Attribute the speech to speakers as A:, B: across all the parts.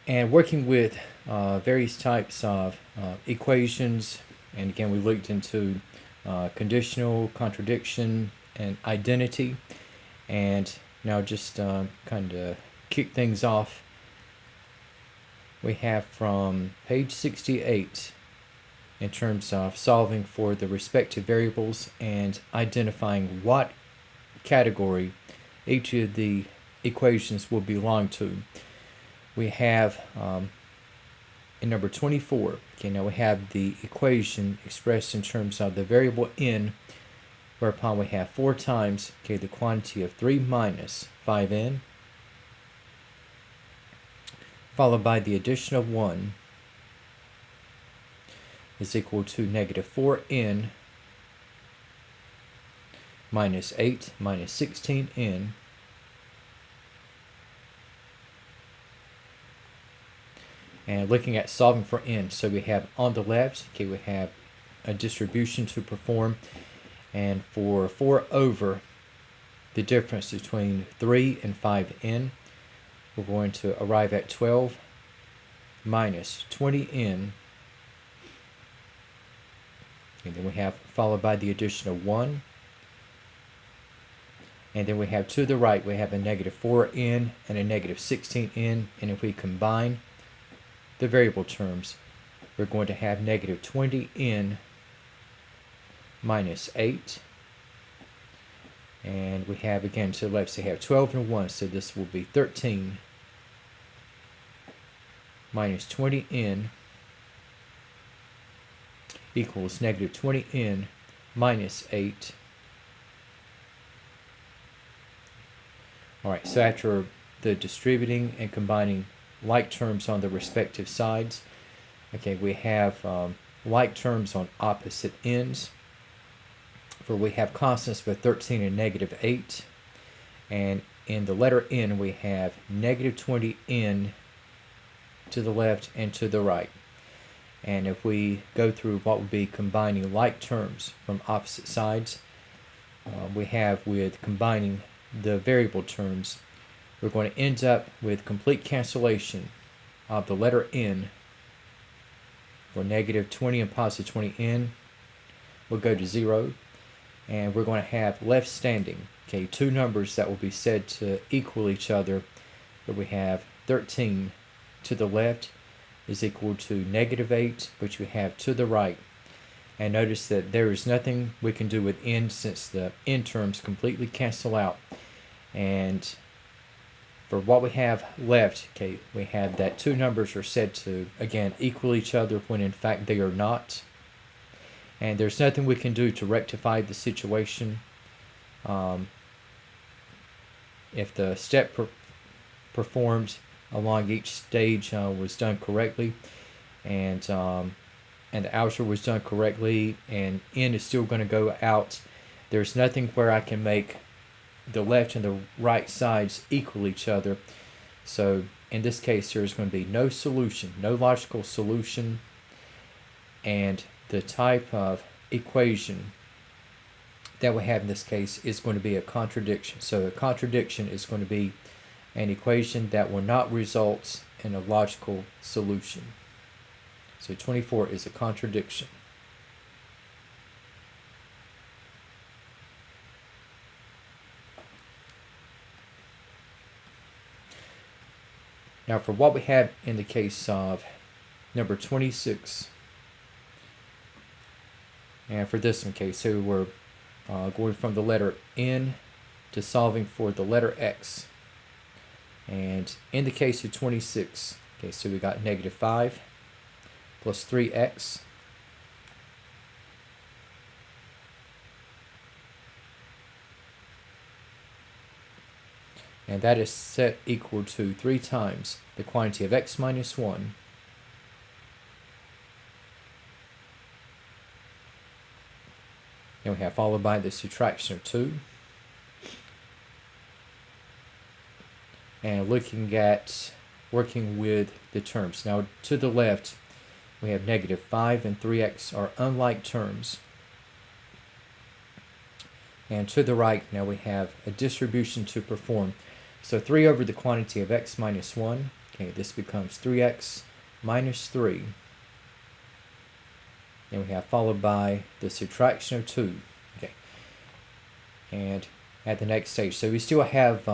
A: And working with various types of equations, and again we looked into conditional, contradiction, and identity. And now just kind of kick things off, we have from page 68 in terms of solving for the respective variables and identifying what category each of the equations will belong to. We have in number 24, okay, now we have the equation expressed in terms of the variable n, whereupon we have 4 times, okay, the quantity of 3 minus 5n, followed by the addition of 1 is equal to negative 4n minus 8 minus 16n, and looking at solving for n, so we have on the left, okay, we have a distribution to perform, and for 4 over the difference between 3 and 5n, we're going to arrive at 12 minus 20n, and then we have followed by the addition of 1, and then we have to the right we have a negative 4n and a negative 16n, and if we combine the variable terms, we're going to have negative 20n minus 8, and we have again to the left, so we have 12 and 1, so this will be 13 minus 20n equals negative 20n minus 8. Alright, so after the distributing and combining like terms on the respective sides, okay, we have like terms on opposite ends, for we have constants with 13 and negative 8, and in the letter n we have negative 20n to the left and to the right. And if we go through what would be combining like terms from opposite sides, we have with combining the variable terms, we're going to end up with complete cancellation of the letter n, for negative 20 and positive 20n will go to 0, and we're going to have left standing, okay, two numbers that will be said to equal each other, but we have 13 to the left is equal to negative 8, which we have to the right. And notice that there is nothing we can do with n, since the n terms completely cancel out. And for what we have left, okay, we have that two numbers are said to, again, equal each other when in fact they are not. And there's nothing we can do to rectify the situation. If the step performed along each stage was done correctly, and the outer was done correctly, and n is still going to go out, there's nothing where I can make the left and the right sides equal each other. So in this case there's going to be no solution, no logical solution, and the type of equation that we have in this case is going to be a contradiction. So a contradiction is going to be an equation that will not result in a logical solution. So 24 is a contradiction. Now for what we have in the case of number 26, and for this one case, so we're going from the letter n to solving for the letter x. And in the case of 26, okay, so we got negative 5 plus 3x and that is set equal to 3 times the quantity of x minus 1 and we have followed by the subtraction of 2. And looking at working with the terms. Now to the left we have negative 5 and 3x are unlike terms. And to the right now we have a distribution to perform. So 3 over the quantity of x minus 1, Okay, this becomes 3x minus 3. And we have followed by the subtraction of 2. Okay. And at the next stage, so we still have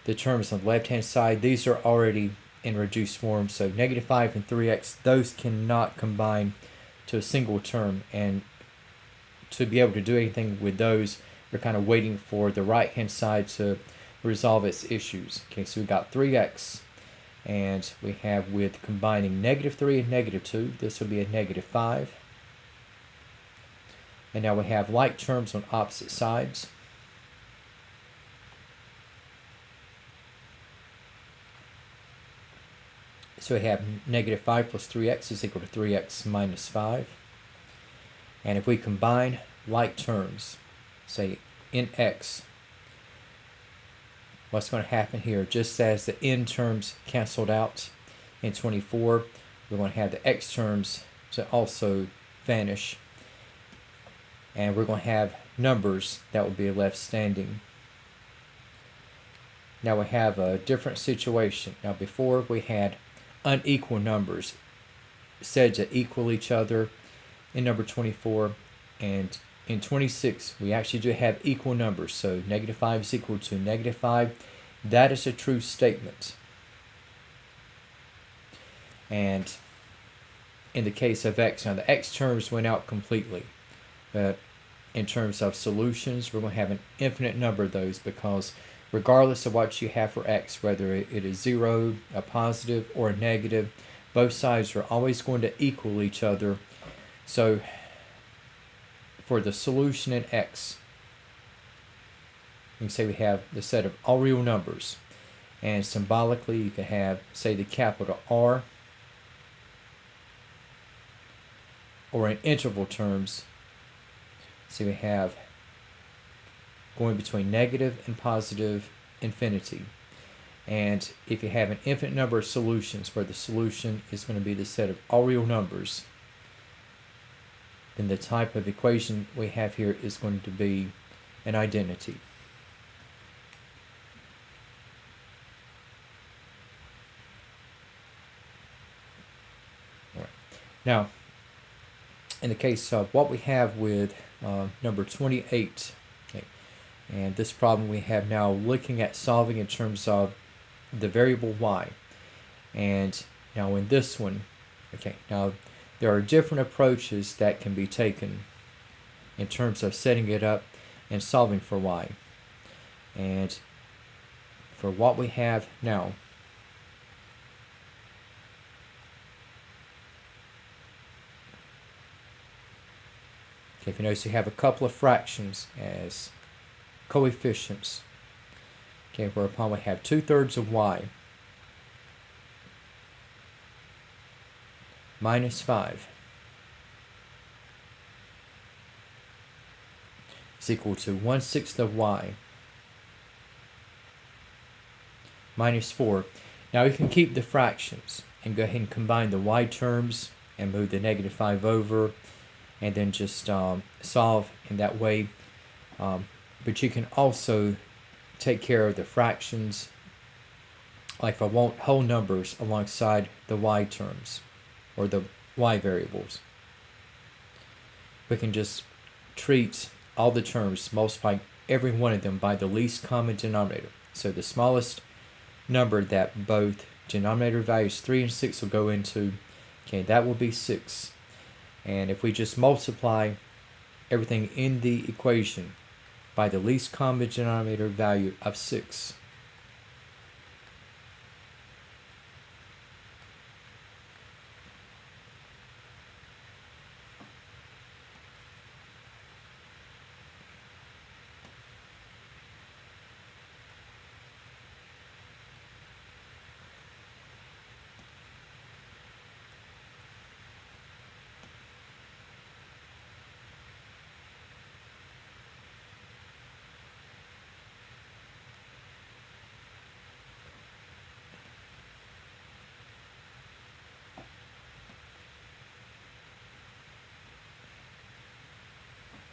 A: the terms on the left-hand side. These are already in reduced form, so negative 5 and 3x, those cannot combine to a single term. And to be able to do anything with those, we're kind of waiting for the right-hand side to resolve its issues. Okay, so we got 3x, and we have, with combining negative 3 and negative 2, this will be a negative 5. And now we have like terms on opposite sides. So we have negative 5 plus 3x is equal to 3x minus 5. And if we combine like terms, say in x, what's going to happen here, just as the n terms canceled out in 24, we're going to have the x terms to also vanish. And we're going to have numbers that will be left standing. Now we have a different situation. Now before we had unequal numbers said to equal each other in number 24, and in 26 we actually do have equal numbers. So negative 5 is equal to negative 5. That is a true statement. And in the case of x, now the x terms went out completely. But in terms of solutions, we're going to have an infinite number of those, because regardless of what you have for x, whether it is 0, a positive, or a negative, both sides are always going to equal each other. So for the solution in x, you can say we have the set of all real numbers. And symbolically, you can have, say, the capital R, or in interval terms, so we have going between negative and positive infinity. And if you have an infinite number of solutions where the solution is going to be the set of all real numbers, then the type of equation we have here is going to be an identity. All right. Now, in the case of what we have with number 28, okay, and this problem we have now looking at solving in terms of the variable y. And now in this one, okay, now there are different approaches that can be taken in terms of setting it up and solving for y. And for what we have now, okay, if you notice, you have a couple of fractions as coefficients, okay, whereupon we have 2/3 of y minus 5 is equal to 1/6 of y minus 4. Now you can keep the fractions and go ahead and combine the y terms and move the negative 5 over, and then just solve in that way. But you can also take care of the fractions, like if I want whole numbers alongside the y terms or the y variables. We can just treat all the terms, multiply every one of them by the least common denominator. So the smallest number that both denominator values 3 and 6 will go into, okay, that will be 6. And if we just multiply everything in the equation by the least common denominator value of 6,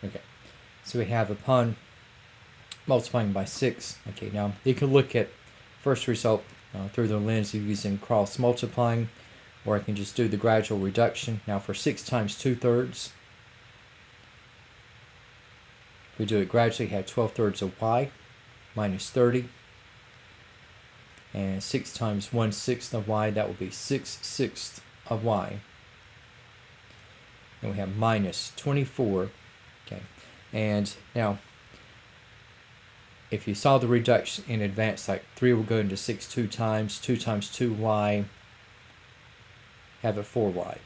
A: okay, so we have, upon multiplying by 6, okay, now you can look at first result through the lens of using cross multiplying, or I can just do the gradual reduction. Now for 6 times 2/3, if we do it gradually, we have 12/3 of y minus 30. And 6 times 1/6 of y, that will be 6/6 of y. And we have minus 24. Okay, and now if you saw the reduction in advance, like 3 will go into 6 2 times 2y, have it 4y.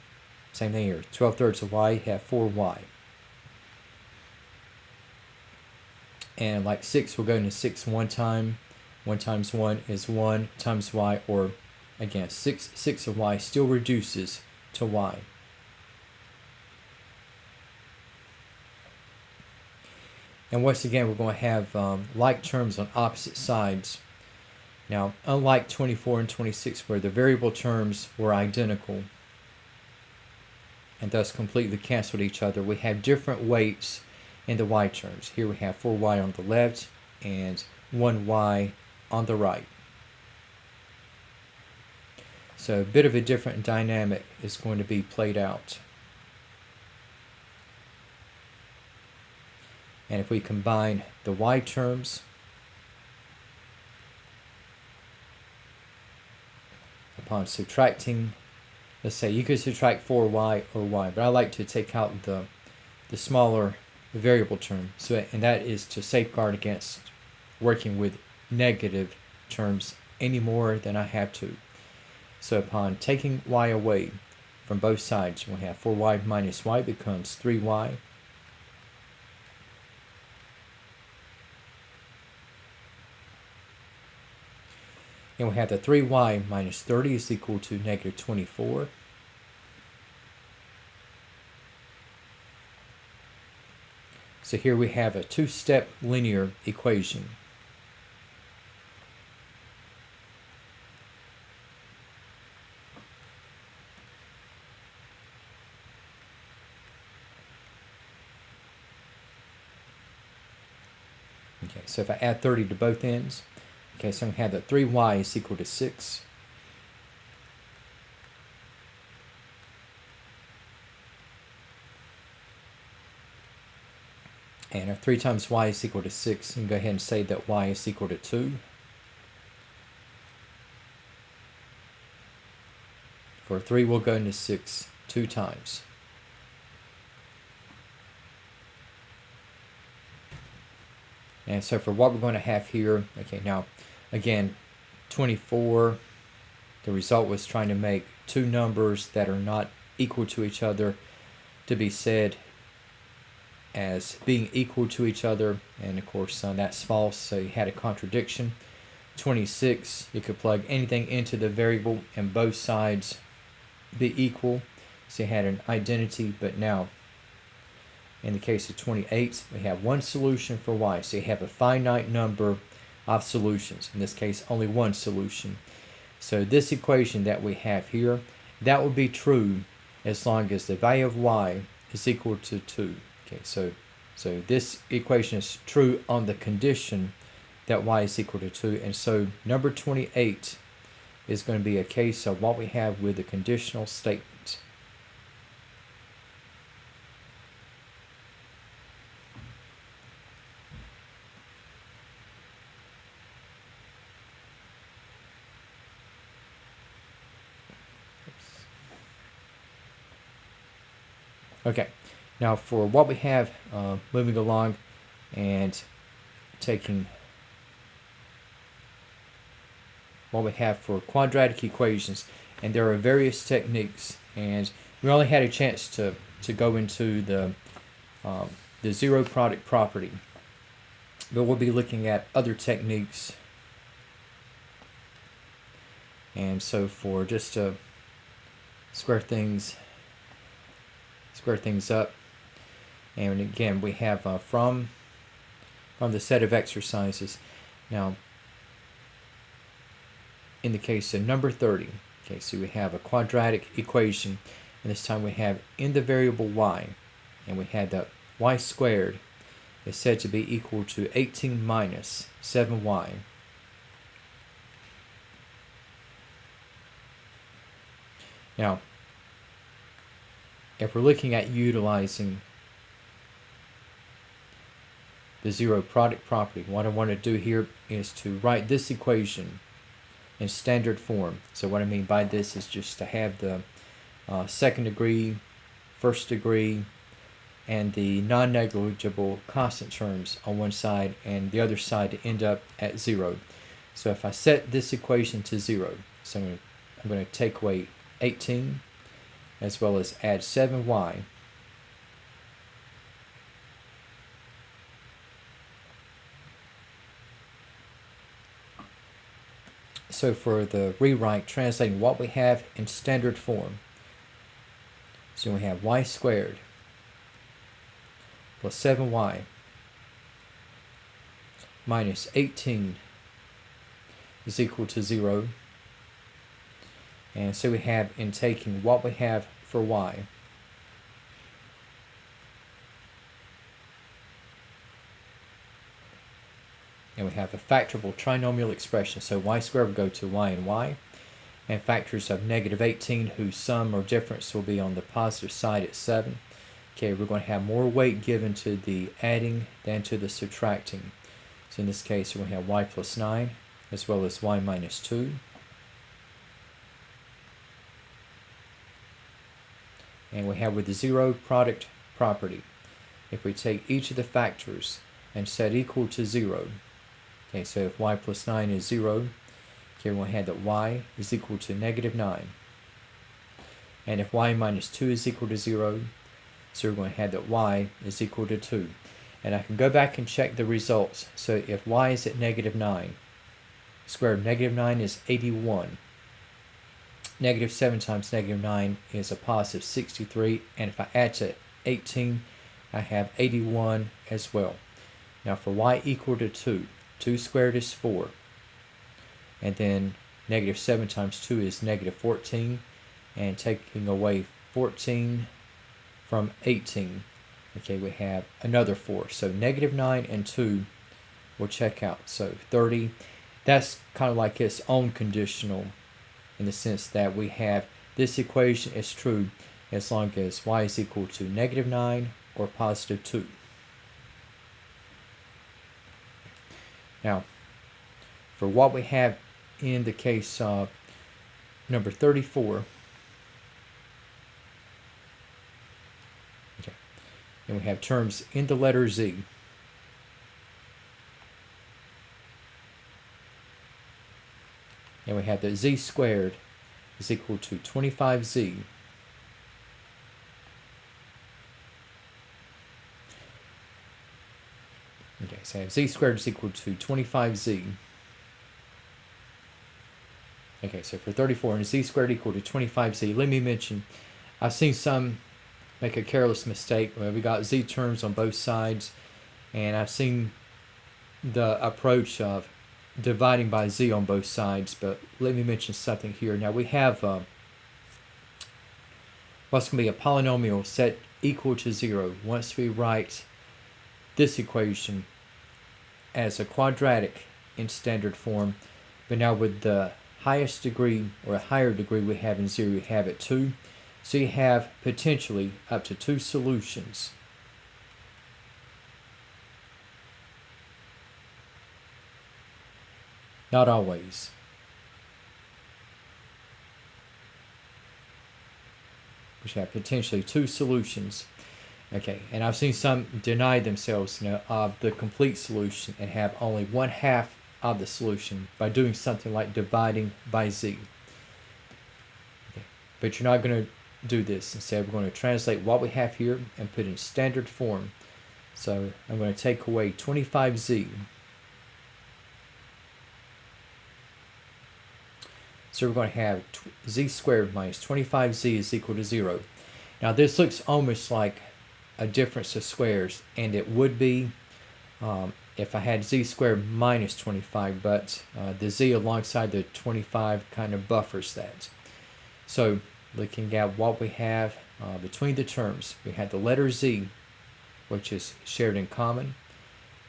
A: Same thing here, 12/3 of y, have 4y. And like 6 will go into 6 one time. 1 times 1 is 1 times y, or again, 6 of y still reduces to y. And once again, we're going to have like terms on opposite sides. Now, unlike 24 and 26, where the variable terms were identical and thus completely canceled each other, we have different weights in the y terms. Here we have 4y on the left and 1y on the right. So a bit of a different dynamic is going to be played out. And if we combine the y terms, upon subtracting, let's say you could subtract 4y or y, but I like to take out the smaller variable term, and that is to safeguard against working with negative terms any more than I have to. So upon taking y away from both sides, we'll have 4y minus y becomes 3y. And we have the 3y minus 30 is equal to negative 24. So here we have a two-step linear equation. Okay, so if I add 30 to both ends, okay, so I'm going to have that 3y is equal to 6. And if 3 times y is equal to 6, and go ahead and say that y is equal to 2. For 3 will go into 6 2 times. And so for what we're going to have here, okay, now again, 24, the result was trying to make two numbers that are not equal to each other to be said as being equal to each other, and of course that's false, so you had a contradiction. 26, you could plug anything into the variable and both sides be equal, so you had an identity. But now in the case of 28, we have one solution for y, so you have a finite number of solutions, in this case only one solution. So this equation that we have here, that will be true as long as the value of y is equal to 2. Okay, so this equation is true on the condition that y is equal to 2, and so number 28 is going to be a case of what we have with the conditional statement. Okay, now for what we have moving along and taking what we have for quadratic equations, and there are various techniques, and we only had a chance to go into the zero product property, but we'll be looking at other techniques. And so for just to square things up, and again we have from the set of exercises. Now in the case of number 30, okay, so we have a quadratic equation, and this time we have in the variable y, and we had that y squared is said to be equal to 18 minus 7y. Now, if we're looking at utilizing the zero product property, what I want to do here is to write this equation in standard form. So what I mean by this is just to have the second degree, first degree, and the non-negligible constant terms on one side and the other side to end up at 0. So if I set this equation to 0, so I'm going to take away 18 as well as add 7y. So for the rewrite, translating what we have in standard form, so we have y squared plus 7y minus 18 is equal to 0. And so we have, in taking what we have for y, and we have a factorable trinomial expression. So y squared will go to y and y, and factors of negative 18 whose sum or difference will be on the positive side at 7. Okay, we're going to have more weight given to the adding than to the subtracting. So in this case, we're going to have y plus 9 as well as y minus 2. And we have with the zero product property, if we take each of the factors and set equal to 0, okay, so if y plus 9 is 0, okay, we'll have that y is equal to negative 9. And if y minus 2 is equal to 0, so we're going to have that y is equal to 2. And I can go back and check the results. So if y is at negative 9, square root of negative 9 is 81. Negative 7 times negative 9 is a positive 63. And if I add to 18, I have 81 as well. Now for y equal to 2, 2 squared is 4. And then negative 7 times 2 is negative 14. And taking away 14 from 18, okay, we have another 4. So negative 9 and 2 will check out. So 30, that's kind of like its own conditional in the sense that we have this equation is true as long as y is equal to negative 9 or positive 2. Now, for what we have in the case of number 34, okay, and we have terms in the letter z. And we have that z squared is equal to 25z. Okay, so I have z squared is equal to 25z. Okay, so for 34, and z squared equal to 25z, let me mention, I've seen some make a careless mistake where we got z terms on both sides, and I've seen the approach of dividing by z on both sides, but let me mention something here. Now we have what's going to be a polynomial set equal to 0 once we write this equation as a quadratic in standard form, but now with the highest degree or a higher degree we have in 0, we have at 2. So you have potentially up to 2 solutions. Not always. We have potentially 2 solutions. Okay, and I've seen some deny themselves, of the complete solution and have only 1/2 of the solution by doing something like dividing by z. Okay. But you're not going to do this. Instead, we're going to translate what we have here and put in standard form. So I'm going to take away 25z. So we're going to have z squared minus 25z is equal to 0. Now this looks almost like a difference of squares, and it would be if I had z squared minus 25, but the z alongside the 25 kind of buffers that. So looking at what we have between the terms, we had the letter z, which is shared in common,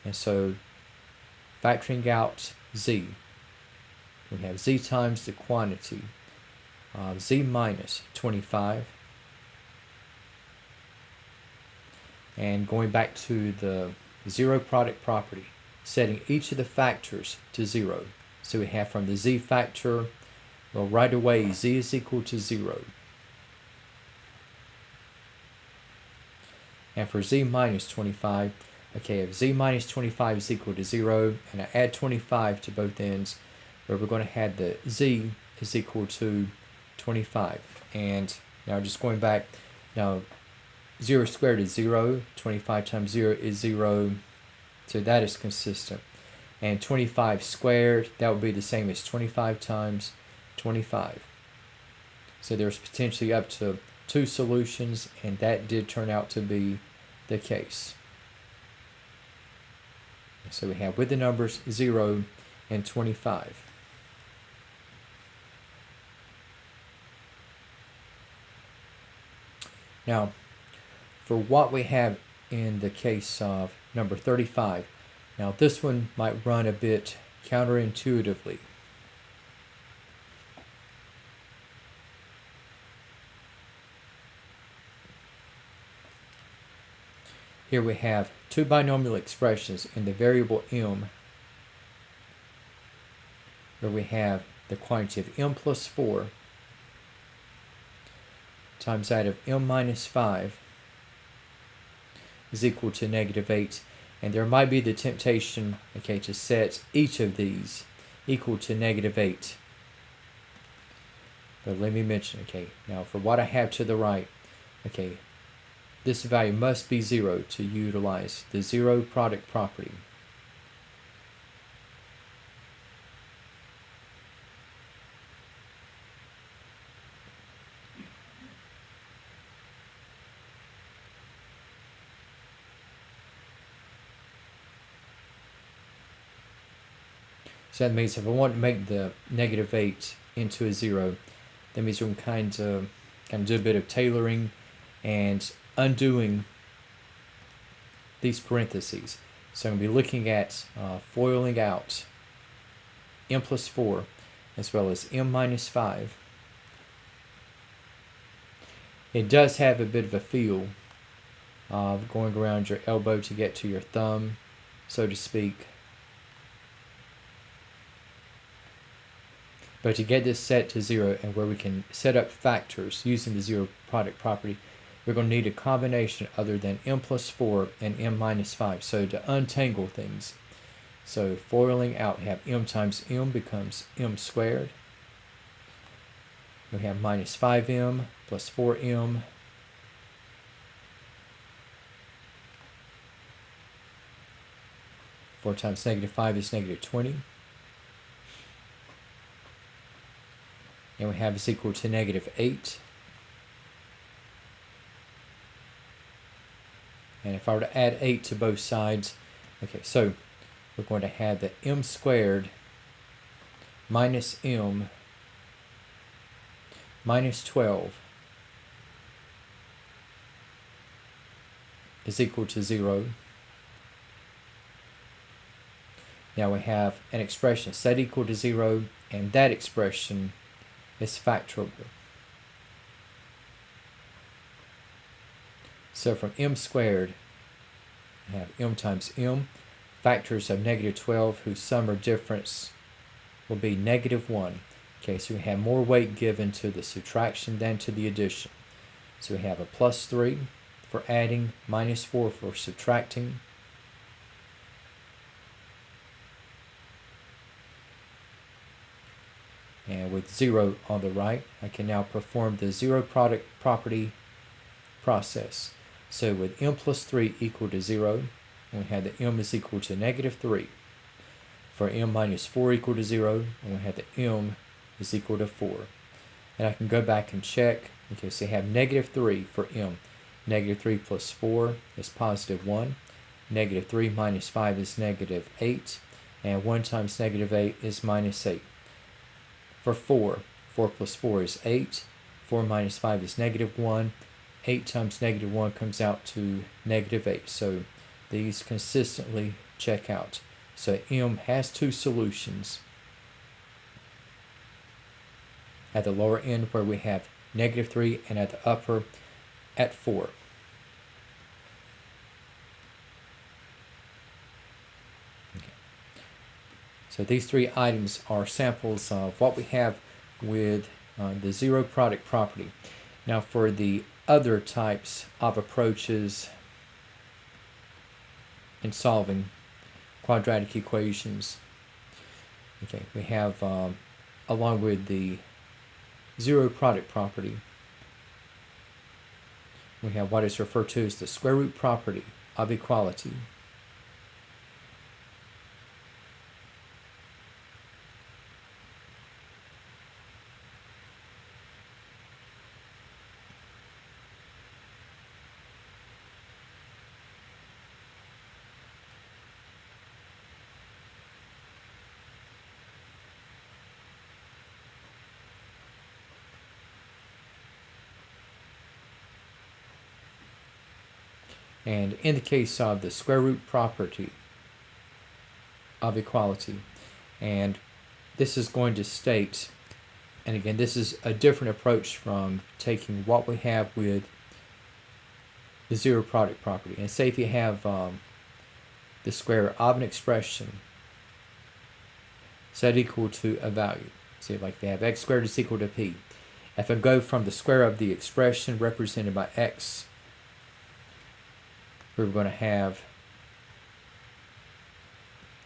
A: and so factoring out z, we have z times the quantity z minus 25. And going back to the zero product property, setting each of the factors to 0. So we have from the z factor, well, right away z is equal to 0. And for z minus 25, okay, if z minus 25 is equal to 0, and I add 25 to both ends, where we're going to have the z is equal to 25. And now just going back, now 0 squared is 0, 25 times 0 is 0, so that is consistent. And 25 squared, that would be the same as 25 times 25. So there's potentially up to 2 solutions, and that did turn out to be the case. So we have with the numbers 0 and 25. Now, for what we have in the case of number 35, now this one might run a bit counterintuitively. Here we have two binomial expressions in the variable m, where we have the quantity of m plus 4 times that of m minus 5 is equal to negative 8. And there might be the temptation, okay, to set each of these equal to negative 8. But let me mention, okay, now for what I have to the right, okay, this value must be 0 to utilize the zero product property. So that means if I want to make the negative 8 into a 0, that means we can kind of do a bit of tailoring and undoing these parentheses. So I'm going to be looking at foiling out m plus 4 as well as m minus 5. It does have a bit of a feel of going around your elbow to get to your thumb, so to speak. But to get this set to 0 and where we can set up factors using the zero product property, we're going to need a combination other than m plus 4 and m minus 5. So to untangle things, so foiling out, we have m times m becomes m squared. We have minus 5m plus 4m. Four times negative 5 is negative 20. And we have is equal to negative 8. And if I were to add 8 to both sides, okay, so we're going to have the m squared minus m minus 12 is equal to 0. Now we have an expression set equal to 0, and that expression is factorable. So from m squared, we have m times m, factors of negative 12 whose sum or difference will be negative 1. Okay, so we have more weight given to the subtraction than to the addition. So we have a plus 3 for adding, minus 4 for subtracting. And with 0 on the right, I can now perform the zero product property process. So with m plus 3 equal to 0, and we have that m is equal to negative 3. For m minus 4 equal to 0, and we have that m is equal to 4. And I can go back and check. Okay, so I have negative 3 for m. Negative 3 plus 4 is positive 1. Negative 3 minus 5 is negative 8. And 1 times negative 8 is minus 8. For 4, 4 plus 4 is 8. 4 minus 5 is negative 1. 8 times negative 1 comes out to negative 8. So these consistently check out. So m has two solutions. at the lower end where we have -3, and at the upper at 4. Okay. So these three items are samples of what we have with the zero product property. Now for the other types of approaches in solving quadratic equations, okay, we have along with the zero product property, we have what is referred to as the square root property of equality. And in the case of the square root property of equality, and this is going to state, and again, this is a different approach from taking what we have with the zero product property. And say if you have the square of an expression set equal to a value, say like they have x squared is equal to p. If I go from the square of the expression represented by x, we're going to have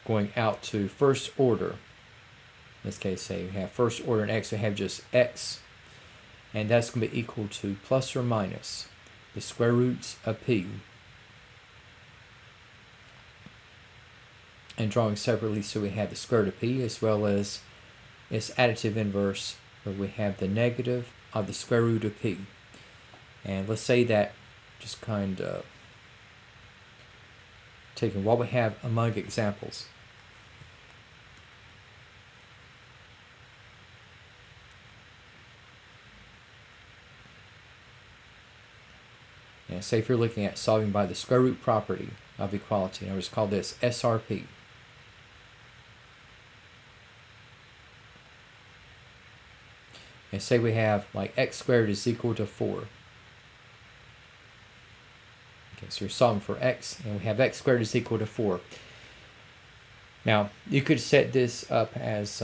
A: going out to first order. In this case, say we have first order in x, we have just x, and that's going to be equal to plus or minus the square roots of p. And drawing separately, so we have the square root of p as well as its additive inverse, where we have the negative of the square root of p. And let's say that, just kind of taking what we have among examples. And say if you're looking at solving by the square root property of equality, and I just call this SRP. And say we have like x squared is equal to 4. Okay, so you're solving for x, and we have x squared is equal to 4. Now, you could set this up as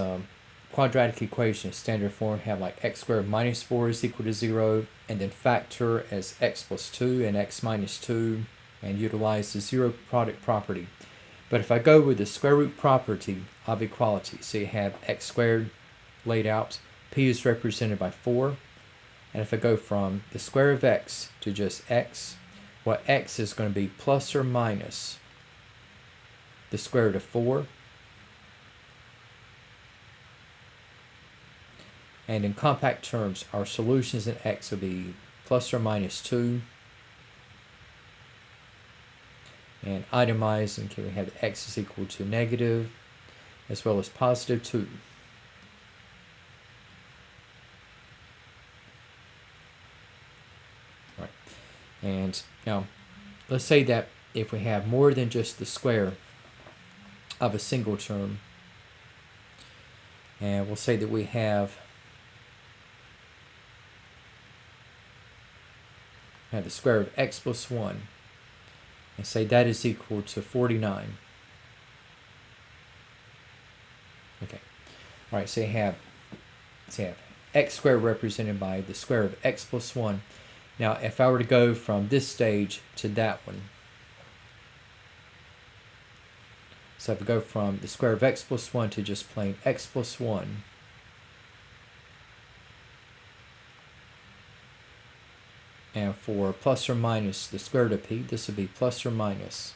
A: quadratic equation standard form, have like x squared minus 4 is equal to 0, and then factor as x plus 2 and x minus 2, and utilize the zero product property. But if I go with the square root property of equality, so you have x squared laid out, p is represented by 4, and if I go from the square of x to just x, what x is going to be plus or minus the square root of 4. And in compact terms, our solutions in x will be plus or minus 2. And itemizing, okay, we have x is equal to negative as well as positive 2. Right. And now, let's say that if we have more than just the square of a single term, and we'll say that we have the square of x plus 1, and say that is equal to 49. Okay. All right, so you have x squared represented by the square of x plus 1. Now, if I were to go from this stage to that one, so if I go from the square of x plus 1 to just plain x plus 1, and for plus or minus the square root of p, this would be plus or minus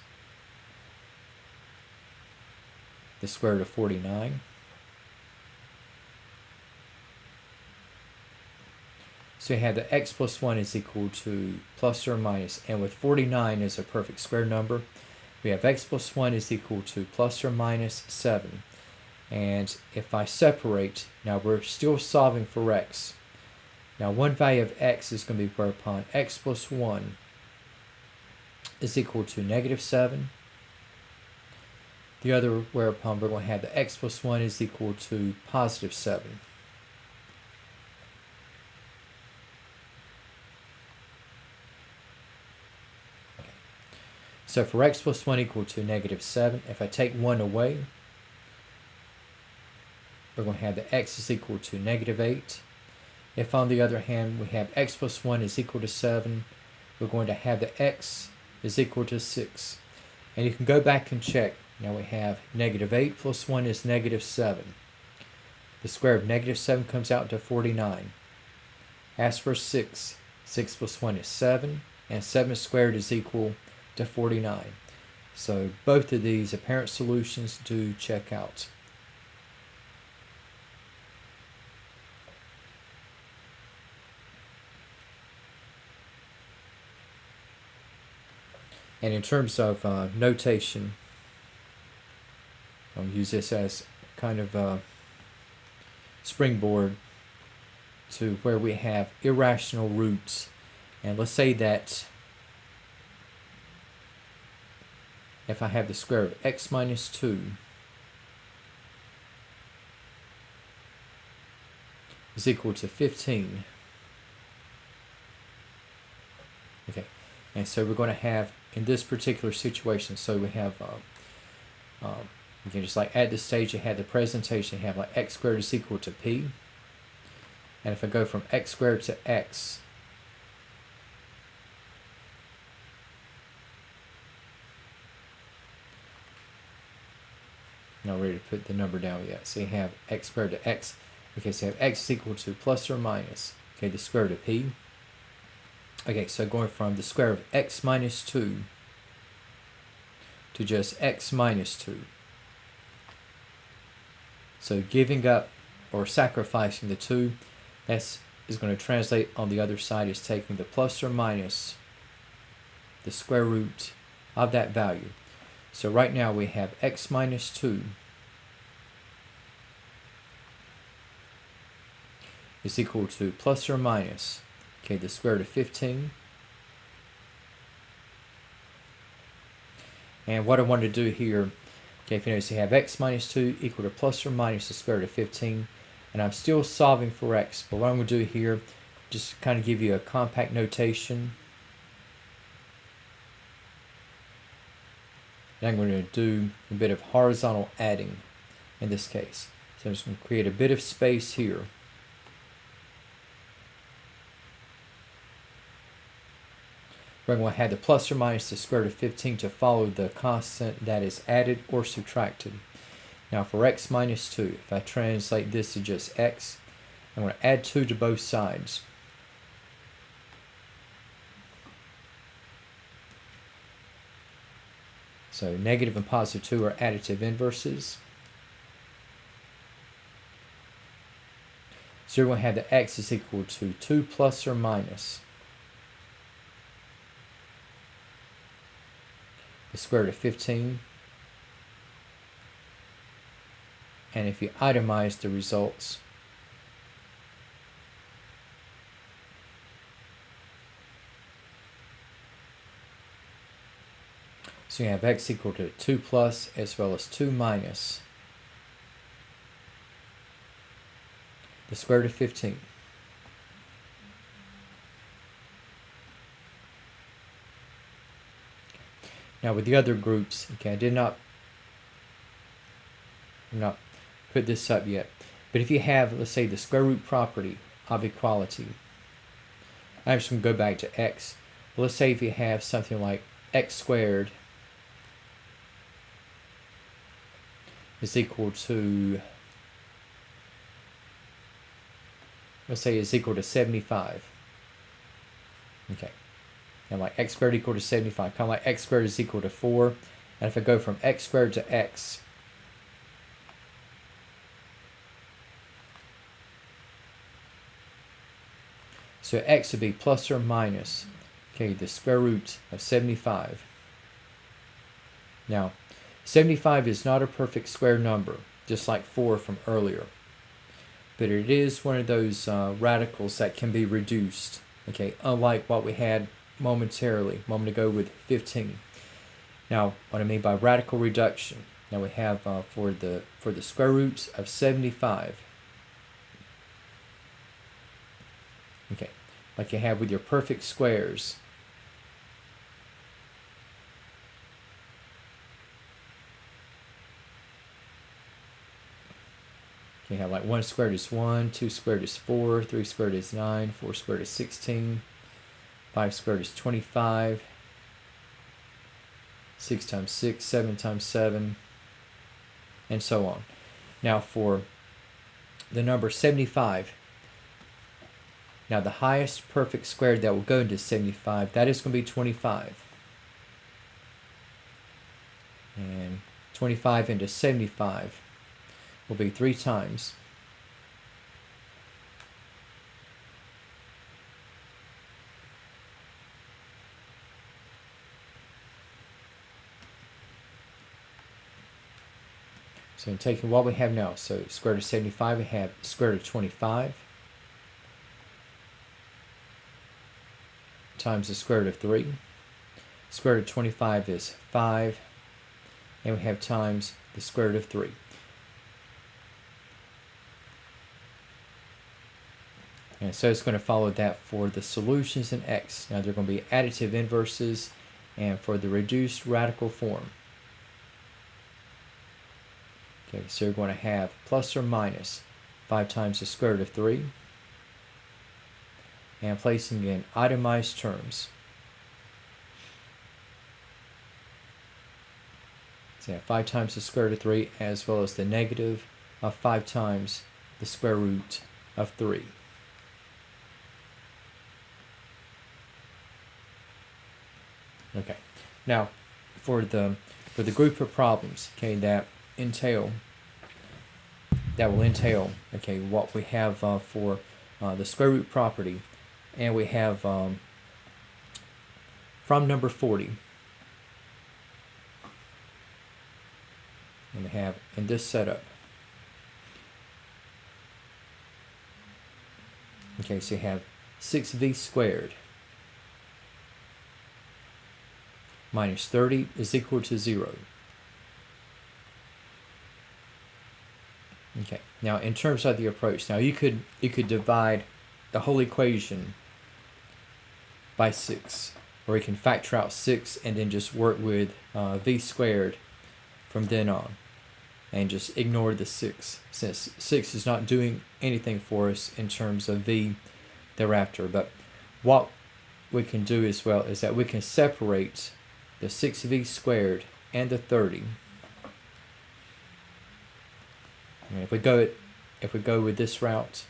A: the square root of 49. So you have that x plus 1 is equal to plus or minus, and with 49 as a perfect square number, we have x plus 1 is equal to plus or minus 7. And if I separate, now we're still solving for x. Now one value of x is going to be whereupon x plus 1 is equal to negative 7. The other whereupon we're going to have the x plus 1 is equal to positive 7. So for x plus 1 equal to negative 7, if I take 1 away, we're going to have that x is equal to negative 8. If on the other hand we have x plus 1 is equal to 7, we're going to have that x is equal to 6. And you can go back and check. Now we have negative 8 plus 1 is negative 7. The square of negative 7 comes out to 49. As for 6, 6 plus 1 is 7, and 7 squared is equal to 49. So both of these apparent solutions do check out. And in terms of notation, I'll use this as kind of a springboard to where we have irrational roots. And let's say that if I have the square of x minus 2 is equal to 15. Okay, and so we're going to have, in this particular situation, so we have, again, just like at this stage you had the presentation, you have like x squared is equal to p. And if I go from x squared to x, not ready to put the number down yet. So you have x squared to x. Okay, so you have x is equal to plus or minus, okay, the square root of p. Okay, so going from the square of x minus 2 to just x minus 2. So giving up or sacrificing the 2, that is going to translate on the other side as taking the plus or minus the square root of that value. So right now we have x minus 2 is equal to plus or minus, okay, the square root of 15. And what I want to do here, okay, if you notice, you have x minus 2 equal to plus or minus the square root of 15. And I'm still solving for x, but what I'm going to do here, just kind of give you a compact notation. And I'm going to do a bit of horizontal adding in this case. So I'm just going to create a bit of space here. We're going to have the plus or minus the square root of 15 to follow the constant that is added or subtracted. Now for x minus 2, if I translate this to just x, I'm going to add 2 to both sides. So negative and positive 2 are additive inverses. So you're going to have that x is equal to 2 plus or minus the square root of 15. And if you itemize the results, so you have x equal to 2 plus as well as 2 minus the square root of 15. Now with the other groups, okay, I did not put this up yet, but if you have, let's say, the square root property of equality, I'm just going to go back to x. Well, let's say if you have something like x squared is equal to, let's say is equal to 75. Okay. And like x squared equal to 75, kind of like x squared is equal to 4. And if I go from x squared to x, so x would be plus or minus, okay, the square root of 75. Now, 75 is not a perfect square number, just like 4 from earlier. But it is one of those radicals that can be reduced, okay, unlike what we had a moment ago with 15. Now, what I mean by radical reduction, now we have for the square roots of 75. Okay, like you have with your perfect squares. 1 squared is 1, 2 squared is 4, 3 squared is 9, 4 squared is 16, 5 squared is 25, 6 times 6, 7 times 7, and so on. Now for the number 75, now the highest perfect square that will go into 75, that is going to be 25. And 25 into 75 will be 3 times. So in taking what we have now, so square root of 75, we have square root of 25 times the square root of 3. Square root of 25 is 5, and we have times the square root of 3. And so it's going to follow that for the solutions in X. Now they're going to be additive inverses, and for the reduced radical form. Okay, so you're going to have plus or minus 5 times the square root of 3, and placing in itemized terms. So you have 5 times the square root of 3, as well as the negative of 5 times the square root of 3. Okay, now for the group of problems, okay, that will entail, okay, what we have for the square root property, and we have from number 40, and we have in this setup. Okay, so you have 6v squared minus 30 is equal to 0. Okay, now in terms of the approach, now you could divide the whole equation by 6, or you can factor out 6 and then just work with v squared from then on, and just ignore the 6, since 6 is not doing anything for us in terms of v thereafter. But what we can do as well is that we can separate the 6v squared and the 30. And if we go with this route,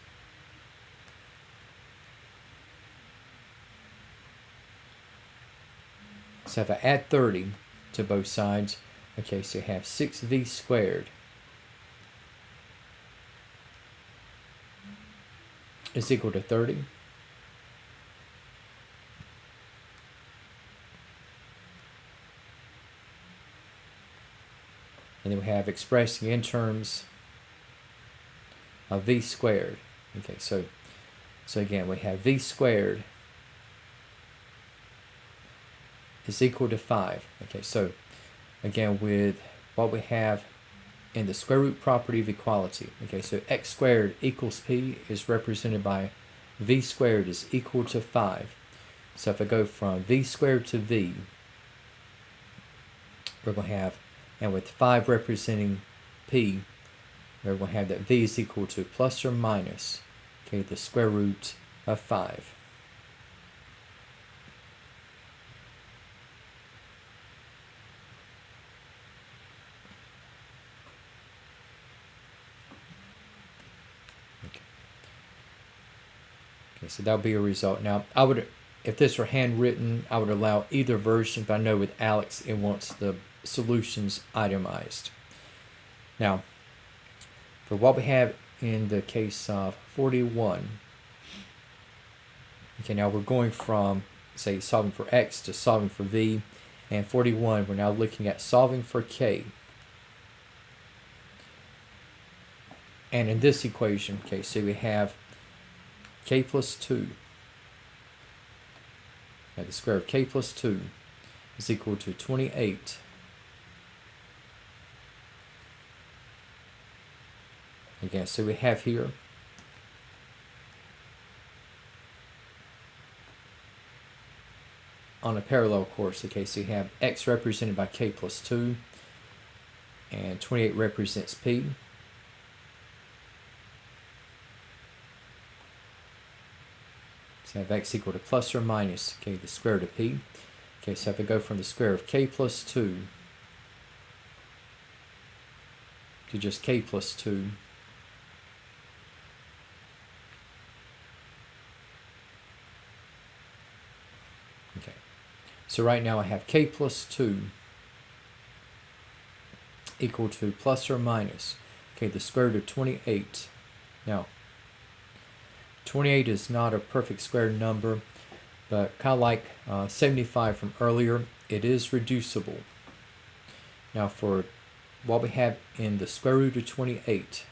A: so if I add 30 to both sides, okay, so you have 6v squared is equal to 30. And then we have expressing in terms of v squared. Okay, so again, we have v squared is equal to 5. Okay, so again, with what we have in the square root property of equality, okay, so x squared equals p is represented by v squared is equal to 5. So if I go from v squared to v, we're going to have, and with 5 representing p, we're going to have that v is equal to plus or minus, okay, the square root of 5. Okay, so that'll be a result. Now, I would, if this were handwritten, I would allow either version, but I know with Alex, it wants the solutions itemized. Now, for what we have in the case of 41, okay, now we're going from, say, solving for x to solving for v, and 41, we're now looking at solving for k. And in this equation, okay, so we have k plus 2. Now the square of k plus 2 is equal to 28. Again, so we have here on a parallel course, okay, so you have x represented by k plus 2, and 28 represents p. So I have x equal to plus or minus, okay, the square root of p. Okay, so if I go from the square of k plus 2 to just k plus 2, okay, so right now I have k plus 2 equal to plus or minus, okay, the square root of 28. Now, 28 is not a perfect square number, but kind of like 75 from earlier, it is reducible. Now for what we have in the square root of 28,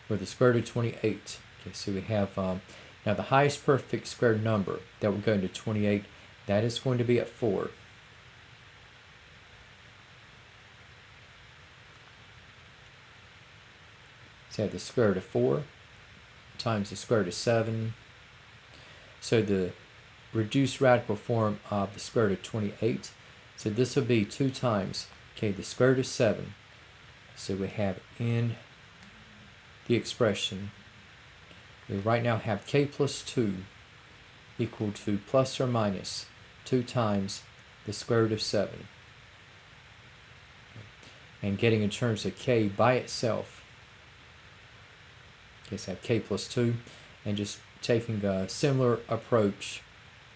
A: for the square root of 28, okay, so we have, now the highest perfect square number that will go into 28, that is going to be at 4. So I have the square root of 4 times the square root of 7. So the reduced radical form of the square root of 28. So this will be 2 times, okay, the square root of 7. So we have in the expression, we right now have k plus 2 equal to plus or minus 2 times the square root of 7. And getting in terms of k by itself, okay, so I have k plus 2, and just taking a similar approach.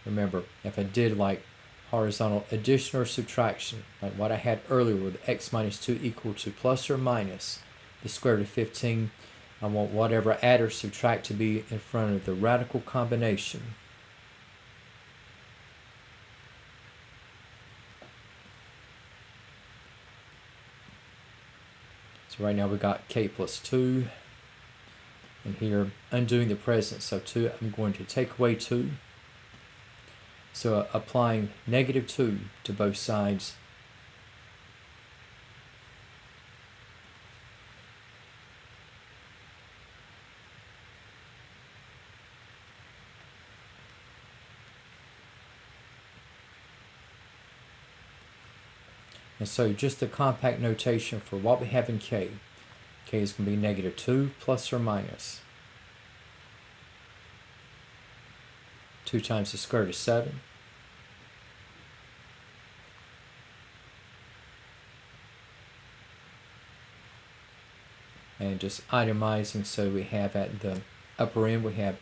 A: Remember, if I did like horizontal addition or subtraction, like what I had earlier with x minus 2 equal to plus or minus the square root of 15, I want whatever add or subtract to be in front of the radical combination. So right now we got k plus 2, and here undoing the present, so 2, I'm going to take away 2. So applying negative 2 to both sides, and so just the compact notation for what we have in k. K is going to be negative 2 plus or minus 2 times the square root of 7. And just itemizing, so we have at the upper end, we have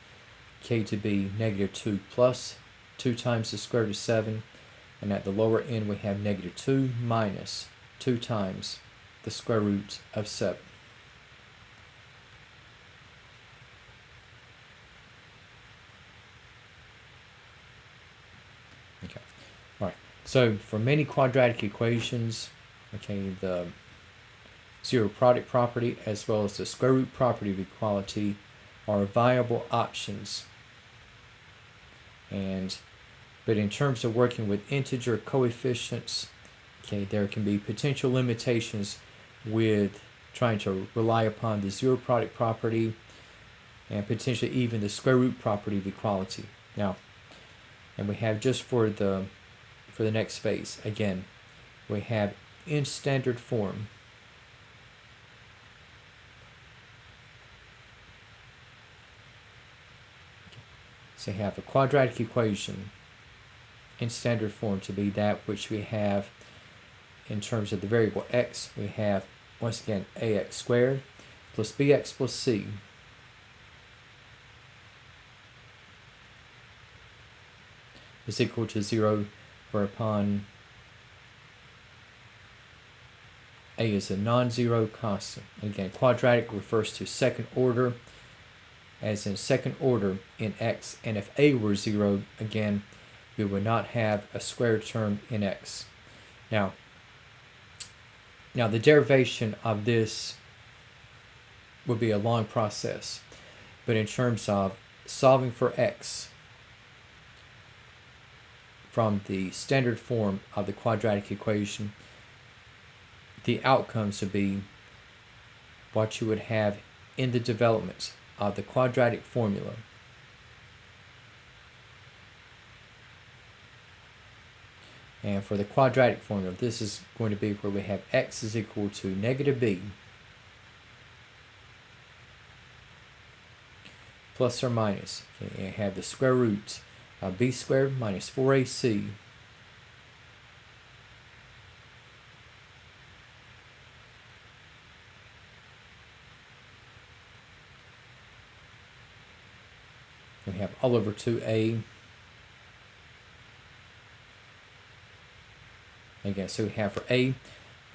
A: k to be negative 2 plus 2 times the square root of 7. And at the lower end, we have negative 2 minus 2 times the square root of 7. Okay, all right. So for many quadratic equations, okay, the zero product property as well as the square root property of equality are viable options. But in terms of working with integer coefficients, okay, there can be potential limitations with trying to rely upon the zero product property and potentially even the square root property of equality. Now, and we have just for the next phase, again, we have in standard form. So we have a quadratic equation in standard form to be that which we have in terms of the variable x. We have, once again, ax squared plus bx plus c is equal to 0, whereupon a is a non-zero constant. And again, quadratic refers to second order, as in second order in x, and if a were 0, again, we would not have a squared term in x. Now the derivation of this would be a long process, but in terms of solving for x from the standard form of the quadratic equation, the outcomes would be what you would have in the development of the quadratic formula. And for the quadratic formula, this is going to be where we have x is equal to negative b plus or minus. Okay, and have the square root of b squared minus 4ac we have all over 2a. Again, so we have for a,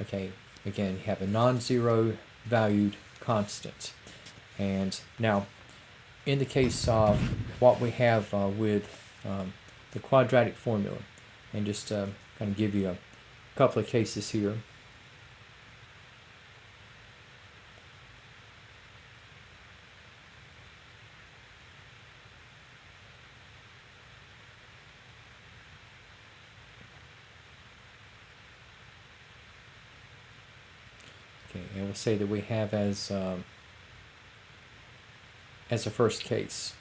A: okay, again, you have a non-zero valued constant. And now, in the case of what we have with the quadratic formula, and just kind of give you a couple of cases here. Okay, and we'll say that we have as a first case.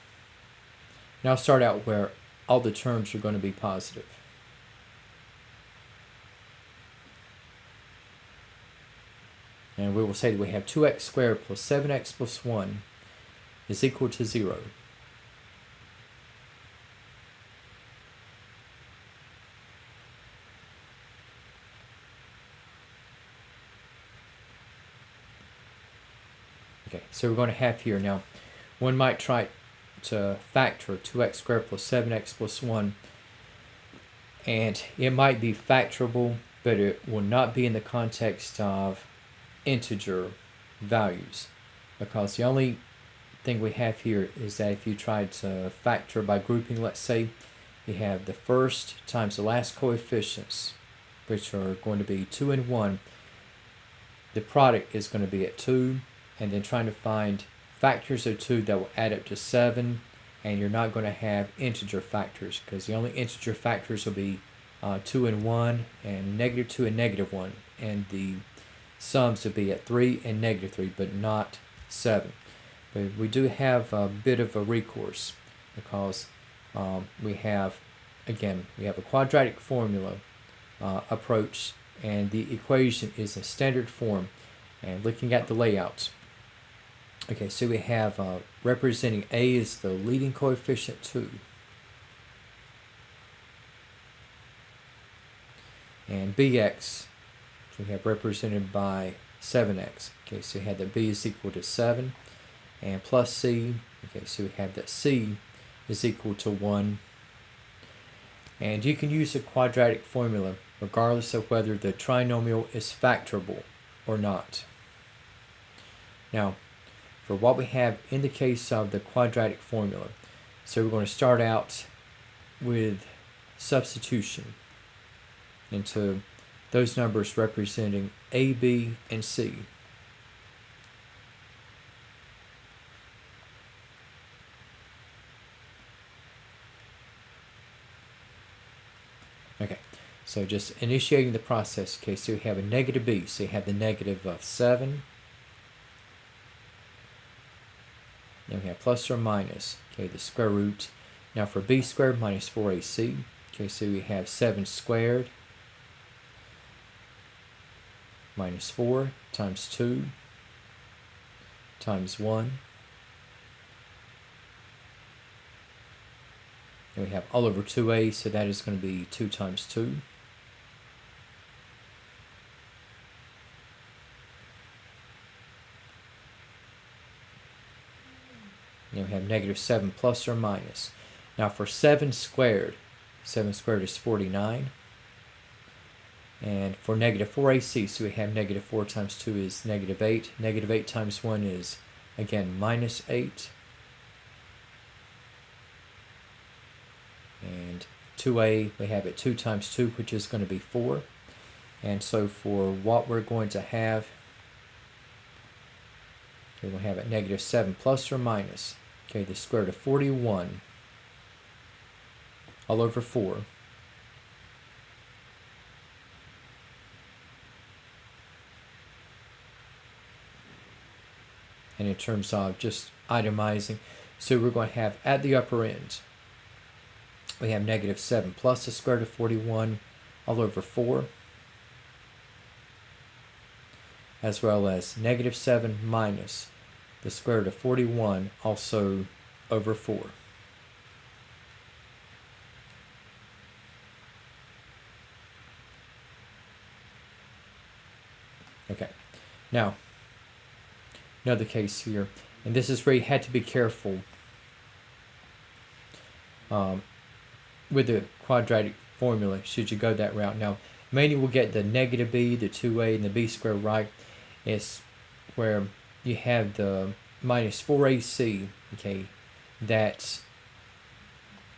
A: Now I'll start out where all the terms are going to be positive. And we will say that we have 2x squared plus 7x plus 1 is equal to 0. Okay, so we're going to have here now, one might try to factor 2x squared plus 7x plus 1, and it might be factorable, but it will not be in the context of integer values, because the only thing we have here is that if you try to factor by grouping, let's say you have the first times the last coefficients, which are going to be 2 and 1, the product is going to be at 2, and then trying to find factors of 2 that will add up to 7, and you're not going to have integer factors, because the only integer factors will be 2 and 1 and negative 2 and negative 1, and the sums will be at 3 and negative 3, but not 7. But we do have a bit of a recourse, because we have a quadratic formula approach, and the equation is a standard form. And looking at the layouts, okay, so we have representing a is the leading coefficient 2, and bx we have represented by 7x. Okay, so we have that b is equal to 7, and plus c. Okay, so we have that c is equal to 1. And you can use the quadratic formula regardless of whether the trinomial is factorable or not. Now, for what we have in the case of the quadratic formula, so we're going to start out with substitution into those numbers representing a, b, and c. Okay, so just initiating the process. Okay, so we have a negative b, so you have the negative of 7. Then we have plus or minus, okay, the square root. Now for b squared minus 4ac, okay, so we have 7 squared minus 4 times 2 times 1. And we have all over 2a, so that is going to be 2 times 2. And we have negative 7 plus or minus. Now for 7 squared is 49. And for negative 4ac, so we have negative 4 times 2 is negative 8. Negative 8 times 1 is, again, minus 8. And 2a, we have it 2 times 2, which is going to be 4. And so for what we're going to have, we're going to have it negative 7 plus or minus, okay, the square root of 41 all over 4. And in terms of just itemizing, so we're going to have at the upper end, we have negative 7 plus the square root of 41 all over 4, as well as negative 7 minus the square root of 41 also over 4. Okay, now another case here, and this is where you had to be careful with the quadratic formula should you go that route. Now, mainly we'll get the negative b, the 2a, and the b squared right. It's where you have the minus 4ac, okay, that